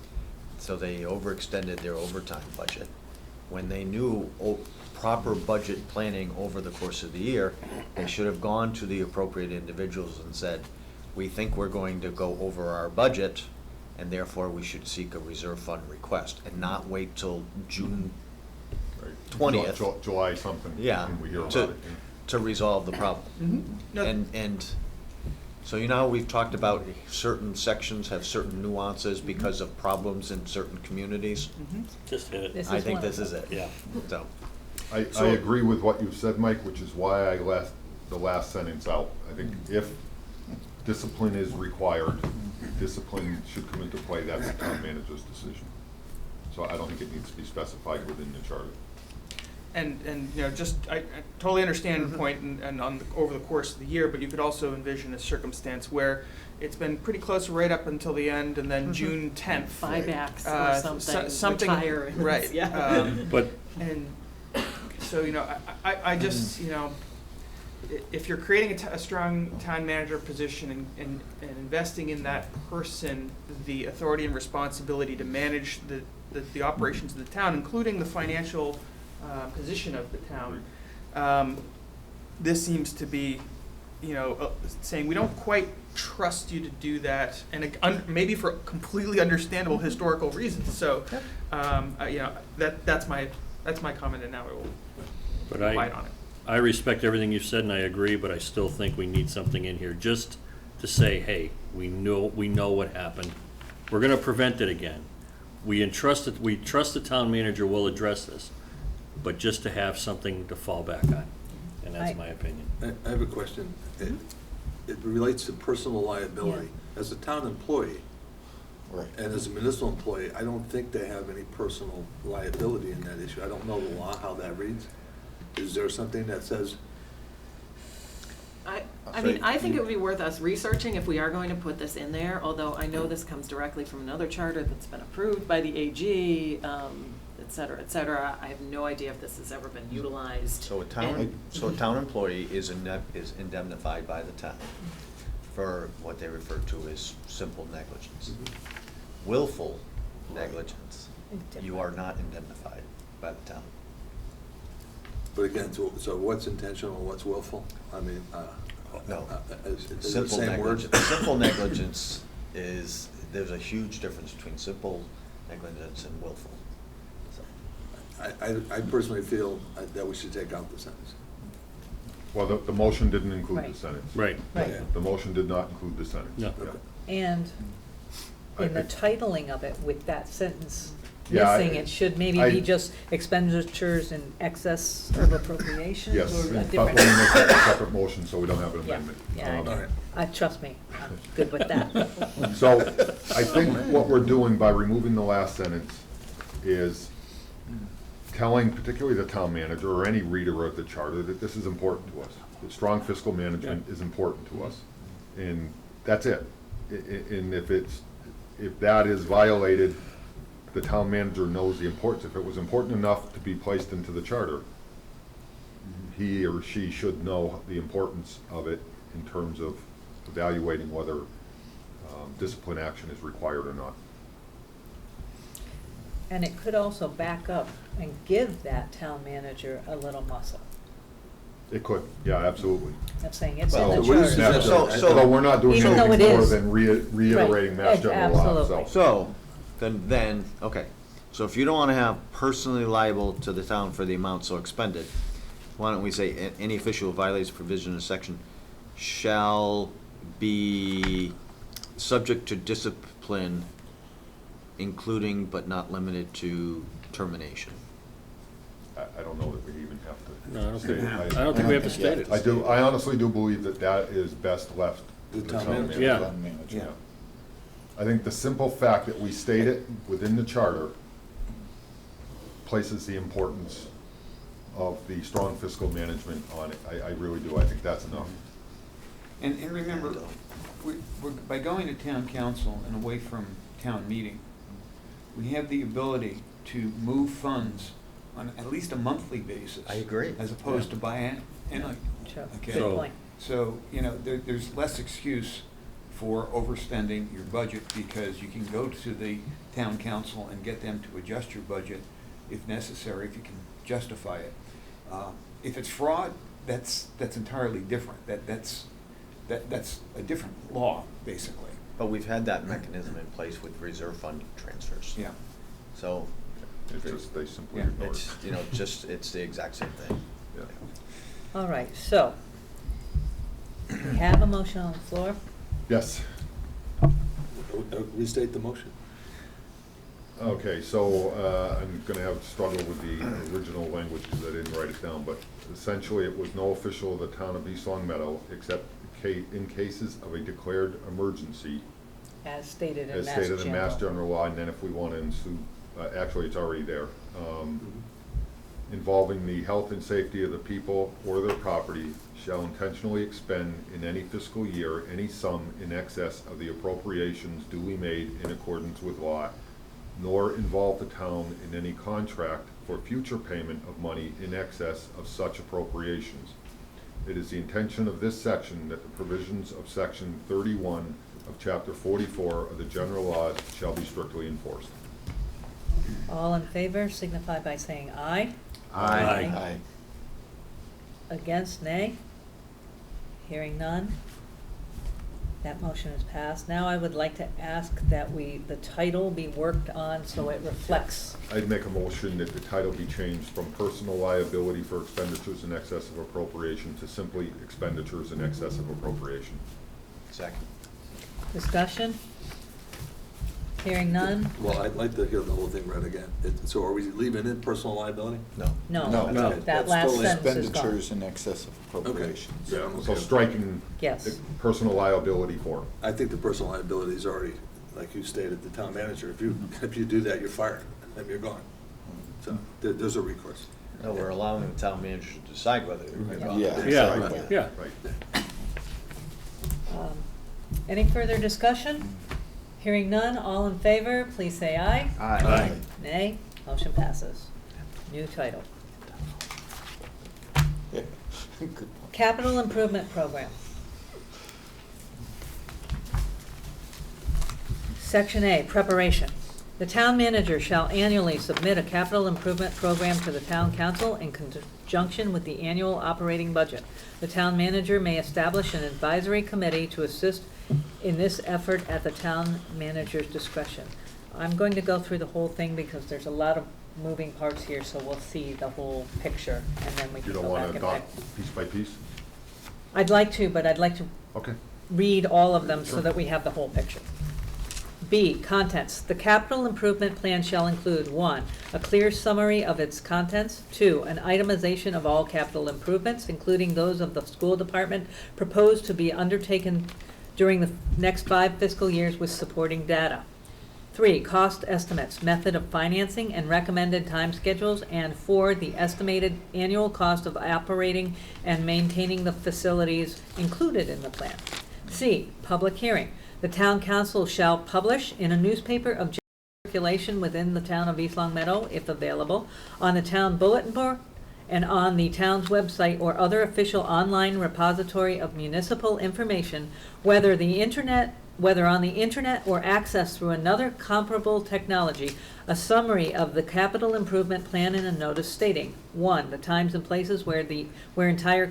so they overextended their overtime budget, when they knew proper budget planning over the course of the year, they should have gone to the appropriate individuals and said, we think we're going to go over our budget, and therefore we should seek a reserve fund request, and not wait till June Right. 20th. July something. Yeah, when we hear about to, it, yeah. to resolve the problem. Mhm. No, And so you know how we've talked about certain sections have certain nuances because of problems in certain communities? mhm. Just hit it. This I is think one of this is them. it. Yeah. So, I So- agree with what you've said, Mike, which is why I left the last sentence out. I think if discipline is required, discipline should come into play, that's the town manager's decision. So I don't think it needs to be specified within the charter. And I totally understand your point and over the course of the year, but you could also envision a circumstance where it's been pretty close right up until the end, and then June 10th. Buybacks uh, or so- something, retire. and- Right. Yeah. But And so, I just, if you're creating a strong town manager position and investing in that person the authority and responsibility to manage the operations of the town, including the financial position of the town, this seems to be, saying we don't quite trust you to do that, and maybe for completely understandable historical reasons. So, that's my comment, and now I will But quiet on it. I respect everything you've said, and I agree, but I still think we need something in here just to say, hey, we know what happened. We're gonna prevent it again. We trust the town manager will address this, but just to have something to fall back on, and that's my opinion. I have a question. It relates to personal liability. As a town employee, Right. and as a municipal employee, I don't think they have any personal liability in that issue. I don't know the law, how that reads. Is there something that says, I mean, I think it would be worth us researching if we are going to put this in there, although I know this comes directly from another charter that's been approved by the AG, et cetera, et cetera. I have no idea if this has ever been utilized. so a town employee is indemnified by the town for what they refer to as simple negligence. Willful negligence, you are not indemnified by the town. but again, so what's intentional and what's willful? I mean, No. is it the Simple same word? negligence, simple negligence is, there's a huge difference between simple negligence and willful. So, I personally feel that we should take out the sentence. Well, the motion didn't include the Right. sentence. Right. Right. The motion did not include the sentence. No. Yeah. And in the I- titling of it with that sentence Yeah, missing, it should maybe be just expenditures in excess of appropriations Yes, or a but different. we make that a separate motion, so we don't have an Yeah, amendment. yeah, All right. trust me, I'm good with that. So I think what we're doing by removing the last sentence is telling particularly the town manager or any reader of the charter that this is important to us. That strong fiscal management is important to us. And that's it. And if that is violated, the town manager knows the importance. If it was important enough to be placed into the charter, he or she should know the importance of it in terms of evaluating whether discipline action is required or not. And it could also back up and give that town manager a little muscle. It could, yeah, absolutely. I'm saying it's in Well, the so what is charter. that? Although we're not doing Even though anything it more is. than reiterating Right, Mass General law absolutely. itself. So, then, okay, so if you don't wanna have personally liable to the town for the amount so expended, why don't we say, any official who violates provision of section shall be subject to discipline, including but not limited to termination. I don't know that we even have to. No, I don't say think, it. I don't think we have to state it. I honestly do believe that that is best left to The the town town manager. manager. Yeah. Town manager. Yeah. I think the simple fact that we state it within the charter places the importance of the strong fiscal management on it. I really do. I think that's enough. And remember, by going to town council and away from town meeting, we have the ability to move funds on at least a monthly basis. I agree. As opposed to biannually. Sure, Okay. good So- point. So, you know, there's less excuse for overspending your budget because you can go to the town council and get them to adjust your budget if necessary, if you can justify it. If it's fraud, that's entirely different. That's a different law, basically. But we've had that mechanism in place with reserve fund transfers. Yeah. So, It's just, they simply Yeah. ignore it. it's, you know, it's the exact same thing. Yeah. All right, so, we have a motion on the floor. Yes. Restate the motion. Okay, so I'm going to have to struggle with the original language because I didn't write it down, but essentially it was no official of the town of East Long Meadow except in cases of a declared emergency, As stated in as Mass stated in Mass General. General Law, and then if we want to ensue, actually it's already there, involving the health and safety of the people or their property shall intentionally expend in any fiscal year any sum in excess of the appropriations duly made in accordance with law, nor involve the town in any contract for future payment of money in excess of such appropriations. It is the intention of this section that the provisions of section 31 of chapter 44 of the general laws shall be strictly enforced. All in favor signify by saying aye. Aye. Aye. Against, nay? Hearing none? That motion is passed. Now I would like to ask that the title be worked on so it reflects. I'd make a motion that the title be changed from personal liability for expenditures in excess of appropriation to simply expenditures in excess of appropriation. Second. Discussion? Hearing none? Well, I'd like to hear the whole thing read again. So are we leaving in personal liability? No. No, No, that that's last totally sentence is gone. Expenditures in excess of appropriations. Yeah, I'm okay So with striking Yes. the personal liability for. I think the personal liability is already, like you stated, the town manager. If you do that, you're fired, and you're gone. So there's a recourse. No, we're allowing the town manager to decide whether to move on. Yeah. Yeah, Right. yeah. Right. Any further discussion? Hearing none, all in favor, please say aye. Aye. Nay, motion passes. New title. Yeah. Good point. Capital Improvement Program. Section A, preparation. The town manager shall annually submit a capital improvement program to the town council in conjunction with the annual operating budget. The town manager may establish an advisory committee to assist in this effort at the town manager's discretion. I'm going to go through the whole thing because there's a lot of moving parts here, so we'll see the whole picture, and then we You can don't go want back to and adopt back. piece by piece? I'd like to, but I'd like to Okay. read all of them so Sure. that we have the whole picture. B, contents. The capital improvement plan shall include, 1, a clear summary of its contents, 2, an itemization of all capital improvements, including those of the school department proposed to be undertaken during the next 5 fiscal years with supporting data. 3, cost estimates, method of financing, and recommended time schedules. And 4, the estimated annual cost of operating and maintaining the facilities included in the plan. C, public hearing. The town council shall publish in a newspaper of circulation within the town of East Long Meadow, if available, on the town bulletin board and on the town's website or other official online repository of municipal information, whether on the internet or accessed through another comparable technology, a summary of the capital improvement plan and a notice stating, 1, the times and places where entire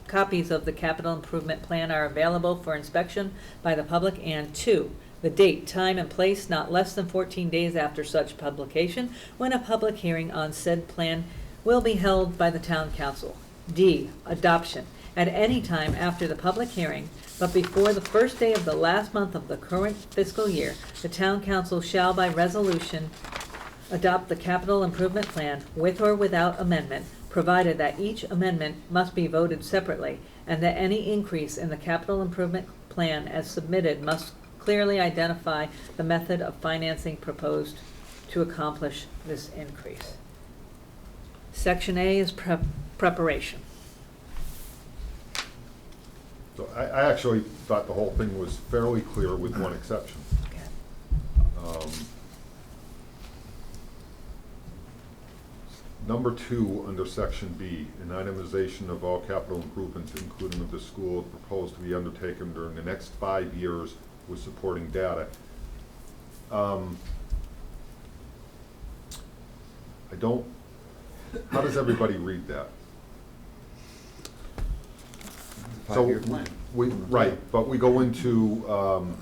copies of the capital improvement plan are available for inspection by the public, and 2, the date, time, and place not less than 14 days after such publication, when a public hearing on said plan will be held by the town council. D, adoption. At any time after the public hearing, but before the first day of the last month of the current fiscal year, the town council shall by resolution adopt the capital improvement plan with or without amendment, provided that each amendment must be voted separately, and that any increase in the capital improvement plan as submitted must clearly identify the method of financing proposed to accomplish this increase. Section A is preparation. So I actually thought the whole thing was fairly clear with one exception. Number 2, under section B, an itemization of all capital improvements, including of the school, proposed to be undertaken during the next 5 years with supporting data. How does everybody read that? Five-year plan. Right, but we go into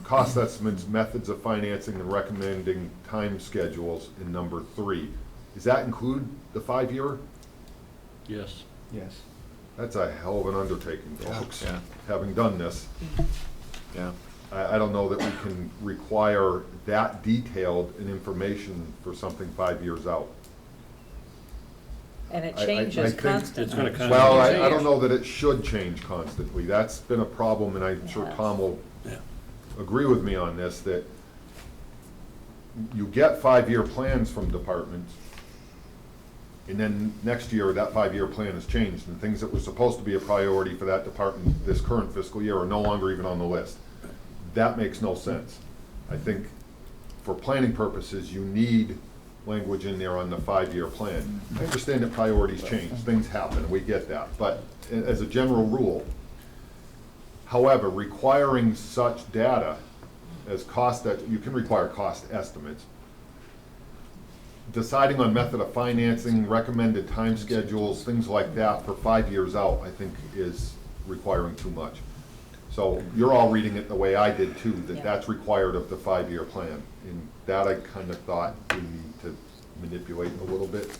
cost estimates, methods of financing, and recommending time schedules in number 3. Does that include the 5-year? Yes. Yes. That's a hell of an undertaking, folks. Yeah. Having done this, Yeah. I don't know that we can require that detailed in information for something 5 years out. And it I changes think constantly. it's gonna constantly Well, I don't know that it should change constantly. That's been a problem, and I'm sure Yes. Tom will Yeah. agree with me on this, that you get 5-year plans from departments, and then next year, that 5-year plan has changed, and things that were supposed to be a priority for that department this current fiscal year are no longer even on the list. That makes no sense. I think for planning purposes, you need language in there on the 5-year plan. I understand that priorities change, things happen, we get that, but as a general rule, however, requiring such data as you can require cost estimates, deciding on method of financing, recommended time schedules, things like that for 5 years out, I think is requiring too much. So you're all reading it the way I did too, that Yeah. that's required of the 5-year plan. And that I kind of thought we need to manipulate a little bit.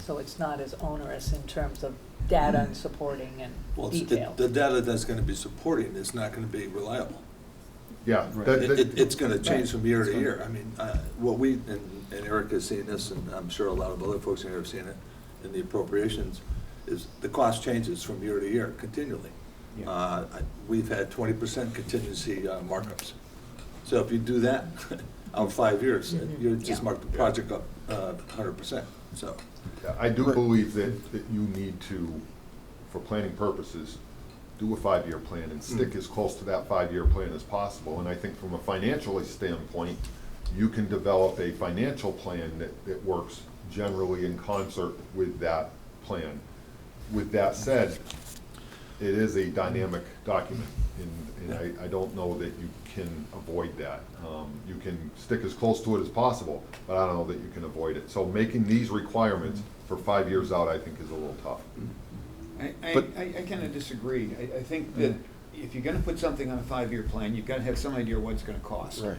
So it's not as onerous in terms of data and supporting and Well, it's detail. the data that's gonna be supporting is not gonna be reliable. Yeah. It's gonna change from year to year. I mean, what we, and Eric has seen this, and I'm sure a lot of other folks in here have seen it, in the appropriations, is the cost changes from year to year continually. Yeah. We've had 20% contingency markups. So if you do that on 5 years, you just Yeah. mark the project up 100%, so. Yeah, I do believe that you need to, for planning purposes, do a 5-year plan and stick as close to that 5-year plan as possible. And I think from a financial standpoint, you can develop a financial plan that works generally in concert with that plan. With that said, it is a dynamic document, and I don't know that you can avoid that. You can stick as close to it as possible, but I don't know that you can avoid it. So making these requirements for 5 years out, I think, is a little tough. I kind of disagree. I think that if you're gonna put something on a 5-year plan, you've got to have some idea what it's gonna cost. Right.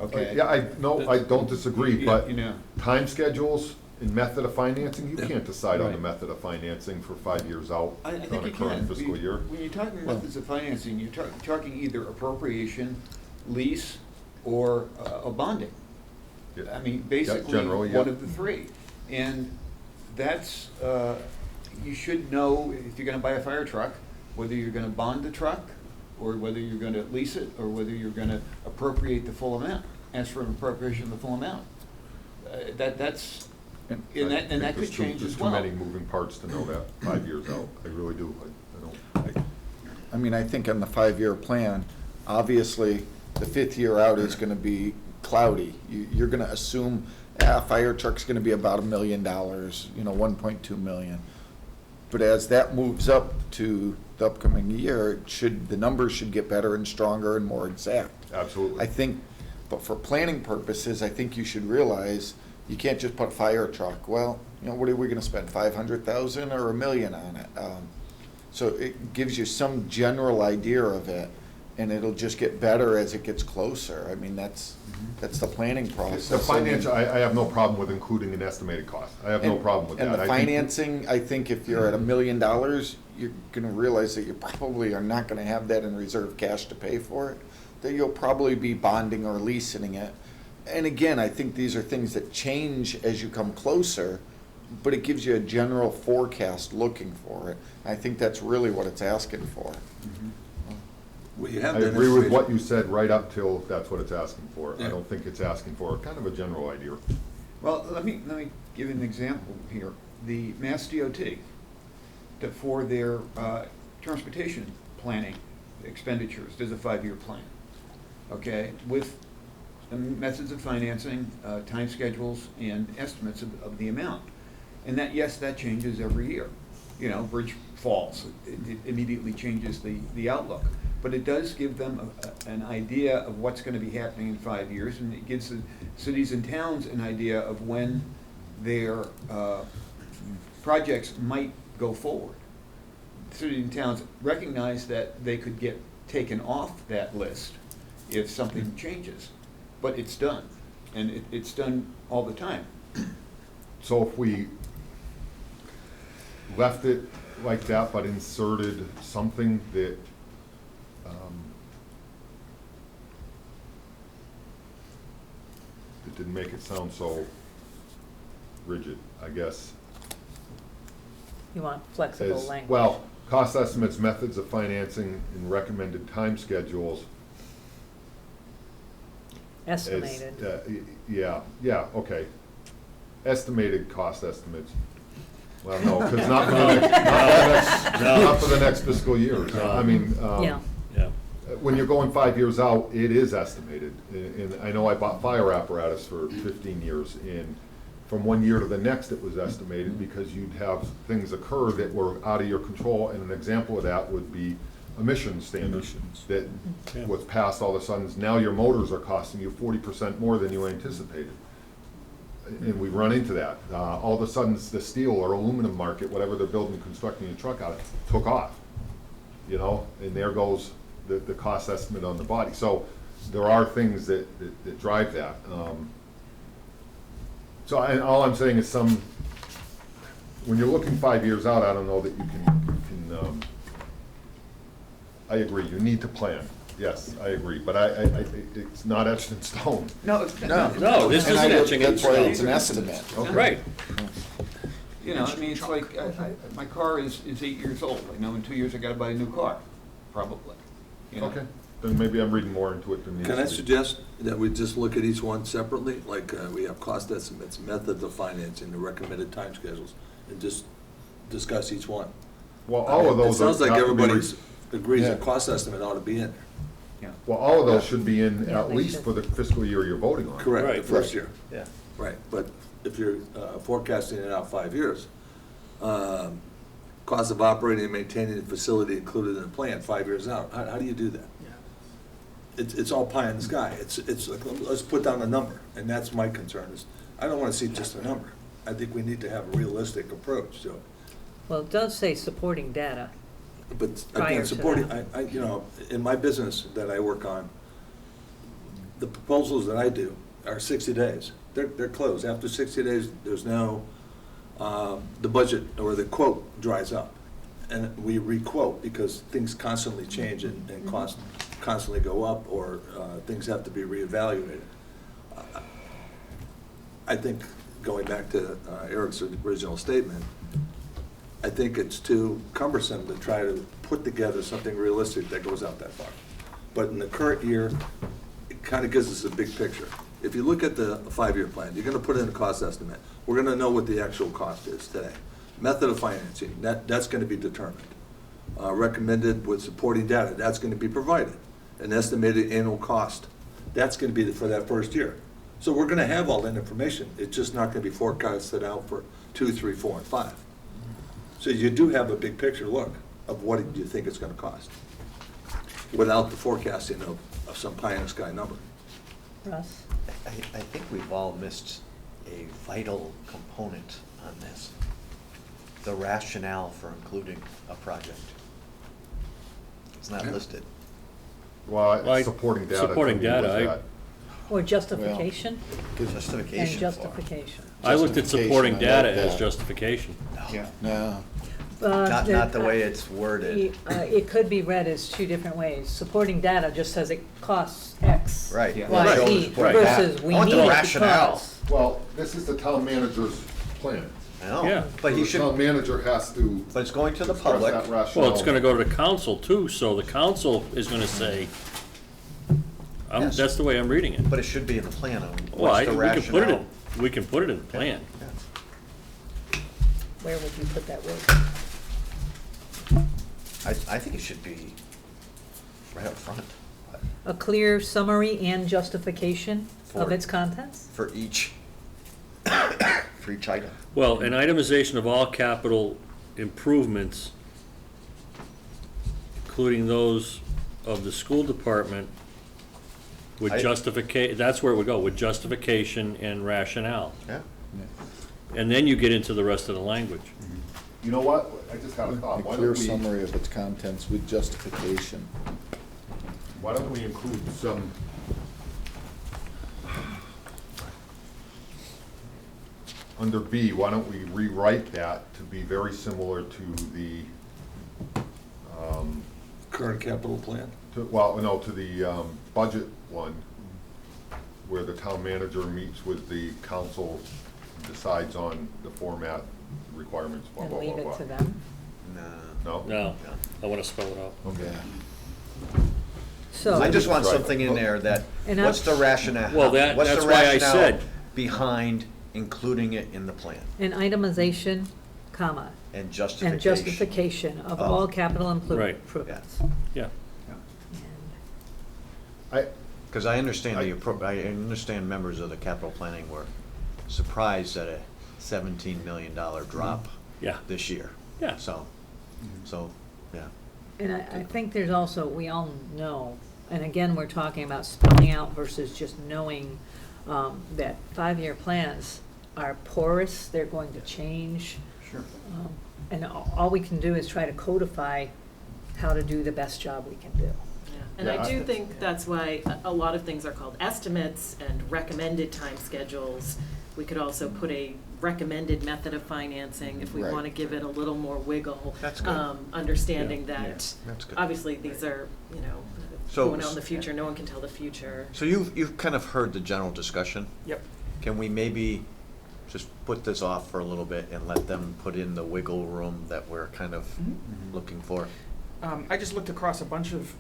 Okay? Yeah, I don't disagree, but You know. time schedules and method of financing, you Yeah. can't decide on the Right. method of financing for 5 years out I on think a you current can. fiscal year. When you're talking methods of financing, you're talking either appropriation, lease, or a bonding. Yeah. I mean, basically, generally, yeah. one of the three. And that's, you should know, if you're gonna buy a fire truck, whether you're gonna bond the truck, or whether you're gonna lease it, or whether you're gonna appropriate the full amount, ask for an appropriation of the full amount. That's, and that I think could change as well. There's too many moving parts to know that 5 years out. I really do. I don't. I mean, I think on the 5-year plan, obviously, the 5th year out is gonna be cloudy. You're gonna assume fire truck's gonna be about $1 million, 1.2 million. But as that moves up to the upcoming year, the numbers should get better and stronger and more exact. Absolutely. I think, but for planning purposes, I think you should realize you can't just put fire truck. Well, what are we gonna spend, 500,000 or $1 million on it? So it gives you some general idea of it, and it'll just get better as it gets closer. I mean, that's the planning process. The financial, I have no problem with including an estimated cost. I have no problem with that. And the I think- financing, I think if you're at $1 million, you're gonna realize that you probably are not gonna have that in reserve cash to pay for it, that you'll probably be bonding or leasing it. And again, I think these are things that change as you come closer, but it gives you a general forecast looking for it. I think that's really what it's asking for. We have I that agree with information. what you said right up till that's what it's asking for. I Yeah. don't think it's asking for kind of a general idea. Well, let me give you an example here. The Mass DOT, for their transportation planning expenditures, there's a 5-year plan, okay, with methods of financing, time schedules, and estimates of the amount. And that, yes, that changes every year. Bridge falls, it immediately changes the outlook. But it does give them an idea of what's going to be happening in 5 years, and it gives the cities and towns an idea of when their projects might go forward. Cities and towns recognize that they could get taken off that list if something changes, but it's done, and it's done all the time. So if we left it like that, but inserted something that it didn't make it sound so rigid, I guess. You want flexible As, language. well, cost estimates, methods of financing, and recommended time schedules. as, Estimated. Yeah, okay. Estimated cost estimates. Well, no, because not for the next, not for the next fiscal year. I mean, Yeah. Yeah. when you're going 5 years out, it is estimated. And I know I bought fire apparatus for 15 years, and from one year to the next, it was estimated because you'd have things occur that were out of your control. And an example of that would be emission standards that Yeah. was passed all of a sudden. Now your motors are costing you 40% more than you anticipated. And we run into that. All of a sudden, the steel or aluminum market, whatever they're building, constructing a truck out of, took off. And there goes the cost estimate on the body. So there are things that drive that. All I'm saying is when you're looking 5 years out, I don't know that you can, I agree, you need to plan. Yes, I agree, but it's not etched in stone. No, it's No. No, this And isn't I- etching in That's why stone. it's an estimate. Right. It's like, my car is 8 years old. In 2 years I gotta buy a new car, probably. Okay, then maybe I'm reading more into it than needs to Can I be. suggest that we just look at each one separately? Like, we have cost estimates, methods of financing, the recommended time schedules, and just discuss each one. Well, all of those. It sounds like have to be everybody agrees Yeah. a cost estimate ought to be in there. Well, all of those should be in Yeah, at they least should. for the fiscal year you're voting on. Correct, the Right. first year. Yeah. Right, but if you're forecasting it out 5 years, cost of operating and maintaining the facility included in the plan 5 years out, how do you do that? It's all pie in the sky. It's like, let's put down a number, and that's my concern is, I don't want to see just a number. I think we need to have a realistic approach to it. Well, it does say supporting data. But Prior again, to supporting, that. in my business that I work on, the proposals that I do are 60 days. They're closed. After 60 days, there's no, the budget or the quote dries up. And we re-quote because things constantly change and costs constantly go up, or things have to be reevaluated. I think, going back to Eric's original statement, I think it's too cumbersome to try to put together something realistic that goes out that far. But in the current year, it kind of gives us a big picture. If you look at the 5-year plan, you're gonna put in a cost estimate. We're gonna know what the actual cost is today. Method of financing, that's gonna be determined. Recommended with supporting data, that's gonna be provided. An estimated annual cost, that's gonna be for that first year. So we're gonna have all that information, it's just not gonna be forecasted out for 2, 3, 4, and 5. So you do have a big picture look of what you think it's gonna cost, without the forecasting of some pie in the sky number. Russ? I think we've all missed a vital component on this. The rationale for including a project. It's not Yeah. listed. Well, Like, supporting data. supporting to me was data, I- that. Or justification? And Justification for it. justification. I looked at supporting Justification, I data like as that. justification. No, Not the way it's worded. It could be read as two different ways. Supporting data just says it costs X. Right. Yeah. Y, Right. Z, Right. versus we I want need the it rationale. because. Well, this is the town manager's plan. I know. Yeah. But he The town should, manager has to but it's going to the express public. that rationale. Well, it's gonna go to the council too, so the council is gonna say, Yes. that's the way I'm reading it. But it should be in the plan on Well, what's the we can put it rationale. in, we can put it in the plan. Yeah. Where would you put that word? I think it should be right up front A clear summary and justification of For- its contents? for each, for each item. Well, an itemization of all capital improvements, including those of the school department, with that's where it would go, with justification and rationale. Yeah. And then you get into the rest of the language. You know what? I just had a a thought. Why clear don't we, summary of its contents with justification. why don't we include some, under B, why don't we rewrite that to be very similar to the, Current capital plan? to the budget one, where the town manager meets with the council, decides on the format requirements, blah, And blah, blah, leave blah. it to them? No. No? No, I wanna spell it out. Yeah. So. I just want Right. something in there that, And what's the rationale? Well, what's the that's why I rationale said- behind including it in the plan An itemization, comma, and justification. and justification of all capital Right. improvements. Yeah. Because I understand I understand members of the capital planning were surprised at a $17 million drop Yeah. this year. Yeah. So, yeah. And I think there's also, we all know, and again, we're talking about spelling out versus just knowing that 5-year plans are porous, they're going to change. Sure. And all we can do is try to codify how to do the best job we can do. Yeah. And Yeah, I do think that's why a lot of things are called estimates and recommended time schedules. We could also put a recommended method of financing if we Right. want to give it a little more wiggle. That's good. Understanding Yeah. that, That's good. obviously, these are, So- going out in the future, no one can tell the future. So you've kind of heard the general discussion. Yep. Can we maybe just put this off for a little bit and let them put in the wiggle room that we're kind of looking for? I just looked across a bunch of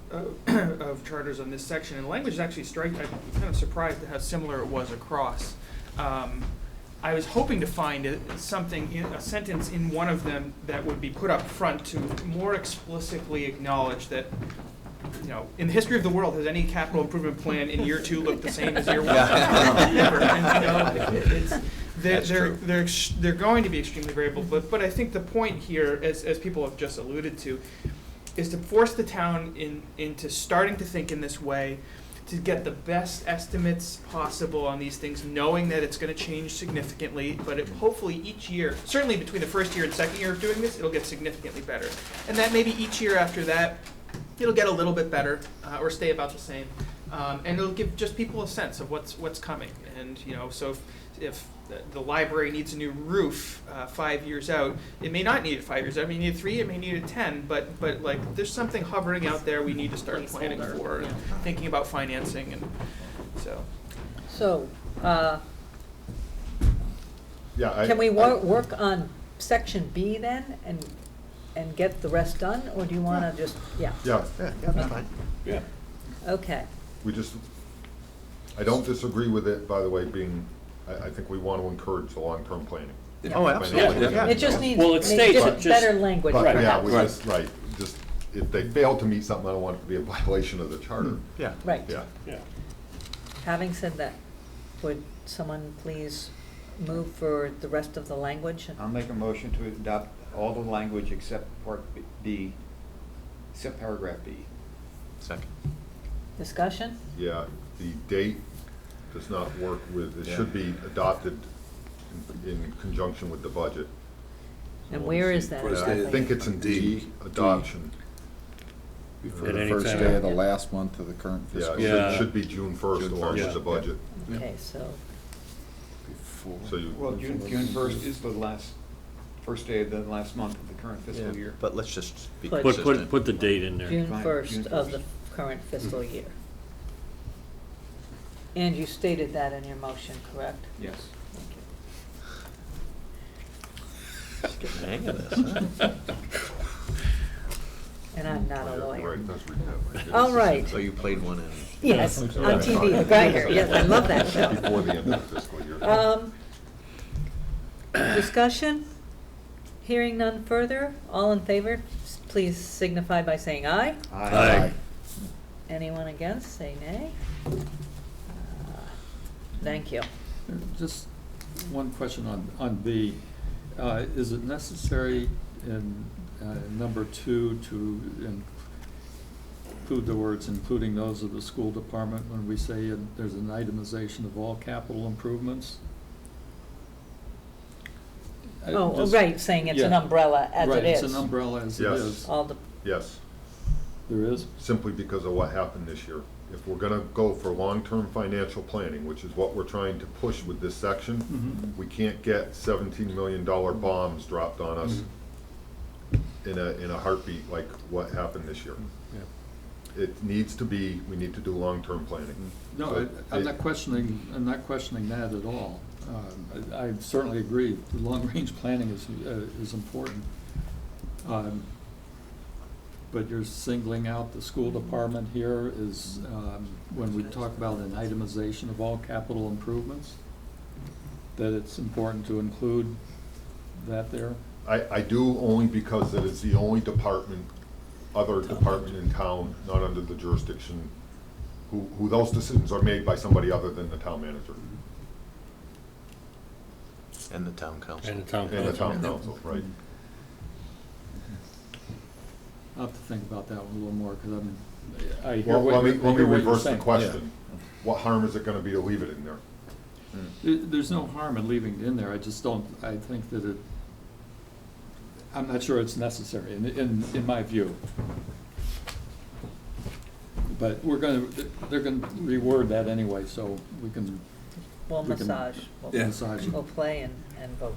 of charters on this section, and the language is actually striking. I'm kind of surprised at how similar it was across. I was hoping to find a sentence in one of them that would be put up front to more explicitly acknowledge that, in the history of the world, has any capital improvement plan in year 2 looked the same as year 1? Yeah. Never. And, That's true. they're going to be extremely variable, but I think the point here, as people have just alluded to, is to force the town into starting to think in this way, to get the best estimates possible on these things, knowing that it's going to change significantly, but hopefully each year, certainly between the first year and second year of doing this, it'll get significantly better. And that maybe each year after that, it'll get a little bit better, or stay about the same. And it'll give just people a sense of what's coming. And, so if the library needs a new roof 5 years out, it may not need it 5 years out. It may need it 3, it may need it 10, but like there's something hovering out there we need to start planning Placeholder, for, and yeah. thinking about financing, and so. So, Yeah. can we work on section B then and get the rest done, or do you want to just, yeah, Yeah, Yeah, that's fine. Yeah. okay. I don't disagree with it, by the way, I think we want to encourage the long-term planning. Oh, absolutely, Yeah, yeah. It just needs, Well, it states it just just- better language But, yeah, perhaps. we just, right, just, if they fail to meet something, I don't want it to be a violation of the charter. Yeah. Right. Yeah. Yeah. Having said that, would someone please move for the rest of the language? I'll make a motion to adopt all the language except Part B, except paragraph B. Second. Discussion? Yeah, the date does not work with, it should be adopted in conjunction with the budget. And where is that First I day. exactly? think it's in D, adoption. Before At the any first time. day of the last month of the current Yeah, fiscal it year. Yeah. should be June 1st June along 1st. with the budget. Okay, so, Before. So you, Well, June 1st is the first day of the last month of the current fiscal year. But let's just be Put- consistent. Put the date in there. June Fine, 1st June of the 1st. current fiscal year. And you stated that in your motion, correct? Yes. Thank you. Just getting the hang of this, huh? And I'm not a lawyer. Right, that's read that, right? All right. So you played one in. Yes, on TV, the Geiger, yes, I love that show. Before the end of the fiscal year. Discussion? Hearing none further, all in favor, please signify by saying aye. Aye. Anyone against, say nay. Thank you. Just one question on B. Is it necessary in number 2 to include the words including those of the school department when we say there's an itemization of all capital improvements? Oh, Just- right, saying it's an yeah. umbrella as it Right, is. it's an umbrella as it Yes. is. All the, Yes, There is? simply because of what happened this year. If we're gonna go for long-term financial planning, which is what we're trying to push with this section, Mhm. we can't get $17 million bombs dropped on us in a heartbeat like what happened this year. Yeah. It needs to be, we need to do long-term planning. No, So I'm it- not questioning that at all. I certainly agree, the long-range planning is important. But you're singling out the school department here is, when we talk about an itemization of all capital improvements, that it's important to include that there? I do only because it is the only department, other department in town, not under the jurisdiction, who those decisions are made by somebody other than the town manager And the town council. And the town and the council. town council, right? I'll have to think about that one a little more, because I hear Well, what let me you're reverse the saying. question. What harm is it gonna be to leave it in there? There's no harm in leaving it in there, I just don't, I think that I'm not sure it's necessary, in my view. But they're gonna reword that anyway, so we can. we'll we can massage, we'll Yeah. Massage it. we'll play and vote.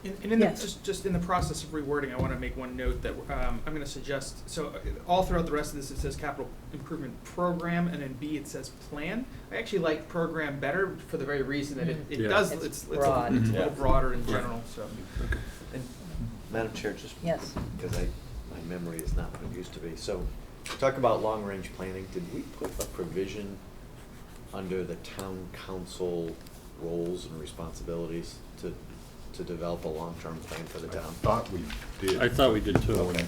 And in the, Yes. just in the process of rewording, I want to make one note that I'm going to suggest, so all throughout the rest of this, it says capital improvement program, and in B, it says plan. I actually like program better for the very reason that it Yeah. does, It's it's broad. a little Mhm. broader in general, so. And Madam Chair, just Yes. because my memory is not what it used to be. So, talk about long-range planning, did we put a provision under the town council roles and responsibilities to develop a long-term plan for the I town? thought we did. I thought we did too. Okay.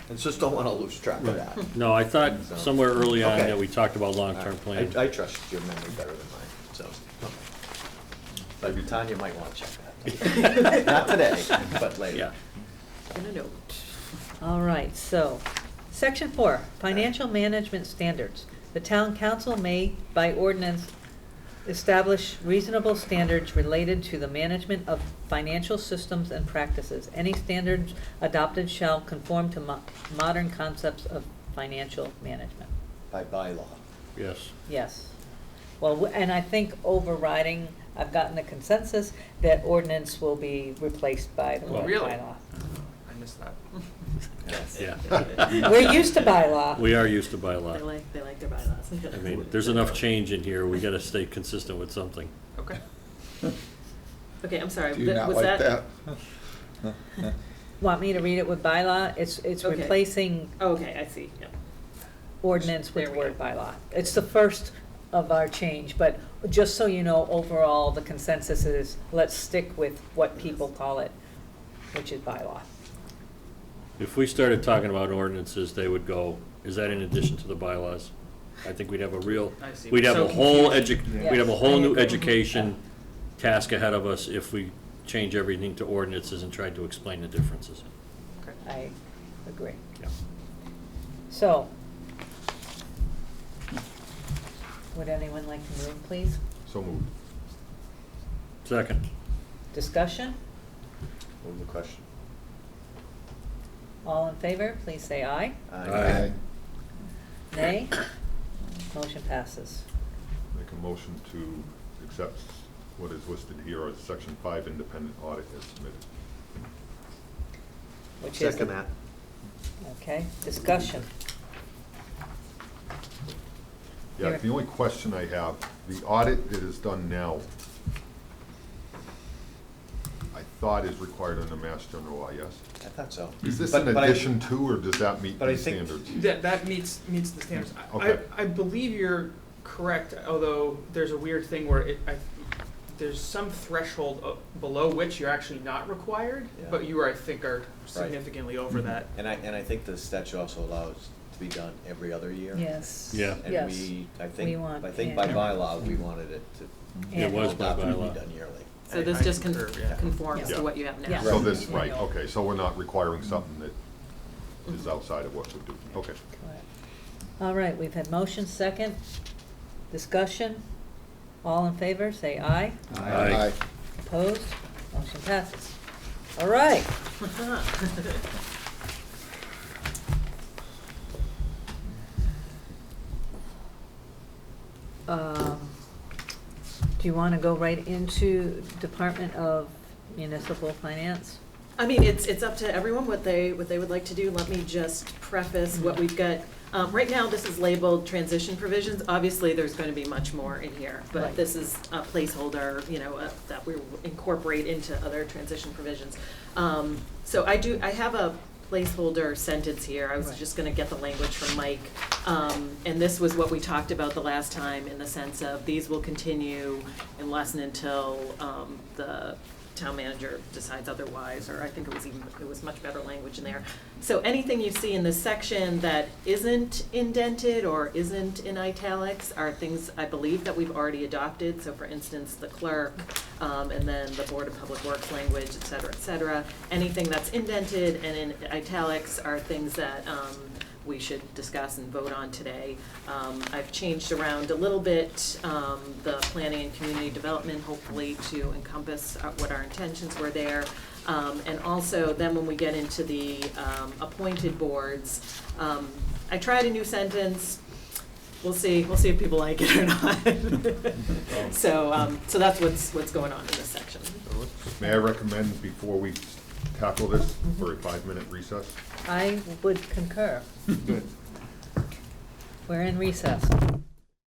I just don't want to lose track of that. No, I thought somewhere early on Okay. that we talked about long-term planning. I trust your memory better than mine, so. But Tanya might want to check that. Not today, but later. Yeah. In a note. All right, so, section 4, financial management standards. The town council may, by ordinance, establish reasonable standards related to the management of financial systems and practices. Any standards adopted shall conform to modern concepts of financial management. By bylaw. Yes. Yes. Well, and I think overriding, I've gotten a consensus that ordinance will be replaced by the word Really? bylaw. I missed that. Yeah. We're used to bylaw. We are used to They bylaw. like their bylaws. I mean, there's enough change in here, we gotta stay consistent with something. Okay. Okay, I'm sorry. Do you not was like that? Want me to read it with bylaw? It's Okay. replacing Oh, okay, I see, yeah. ordinance with There we word go. bylaw. It's the first of our change, but just so you know, overall, the consensus is, let's stick with what people call it, which is bylaw. If we started talking about ordinances, they would go, is that in addition to the bylaws? I think we'd have a real, I see. we'd have So a whole confusing. we'd have a whole Yes, I new agree. education task ahead of us if we change everything to ordinances and tried to explain the differences. I agree. Yeah. So, would anyone like to move, please? So moved. Second. Discussion? Move the question. All in favor, please say aye. Aye. Nay? Motion passes. Make a motion to accept what is listed here as Section 5 independent audit as submitted. Which is Second the- that. Okay, discussion. Yeah, Here. the only question I have, the audit that is done now, I thought is required under Mass General Law, yes? I thought so. Is this But- in but I- addition to, or does that meet but I these think- standards? That meets the standards. Okay. I believe you're correct, although there's a weird thing where there's some threshold below which you're actually not required, Yeah. but you, I think, are significantly over that. And I think the statute also allows to be done every other year. Yes. Yeah. And Yes. we, I We think, want I think by annual. bylaw, we wanted it to. It was by adopt to be bylaw. done yearly. So this I just concur, yeah. conforms Yeah. to what you have now. Yeah. So this, Right. right, okay, so we're not requiring something that is outside of what we do, okay. Correct. All right, we've had motion, second. Discussion. All in favor, say aye. Aye. Opposed? Motion passes. All right. Do you want to go right into Department of Municipal Finance? I mean, it's up to everyone what they would like to do. Let me just preface what we've got. Right now, this is labeled transition provisions. Obviously, there's going to be much more in here, but Right. this is a placeholder, that we incorporate into other transition provisions. So I have a placeholder sentence here. I was Right. just gonna get the language from Mike. And this was what we talked about the last time in the sense of these will continue unless and until, the town manager decides otherwise, or I think it was much better language in there. So anything you see in this section that isn't indented or isn't in italics are things I believe that we've already adopted. So for instance, the clerk, and then the Board of Public Works language, et cetera, et cetera. Anything that's indented and in italics are things that, we should discuss and vote on today. I've changed around a little bit, the planning and community development, hopefully to encompass what our intentions were there. And also, then when we get into the appointed boards, I tried a new sentence. We'll see if people like it or not. So that's what's going on in this section. May I recommend, before we tackle this, for a 5-minute recess? I would concur. Good. We're in recess.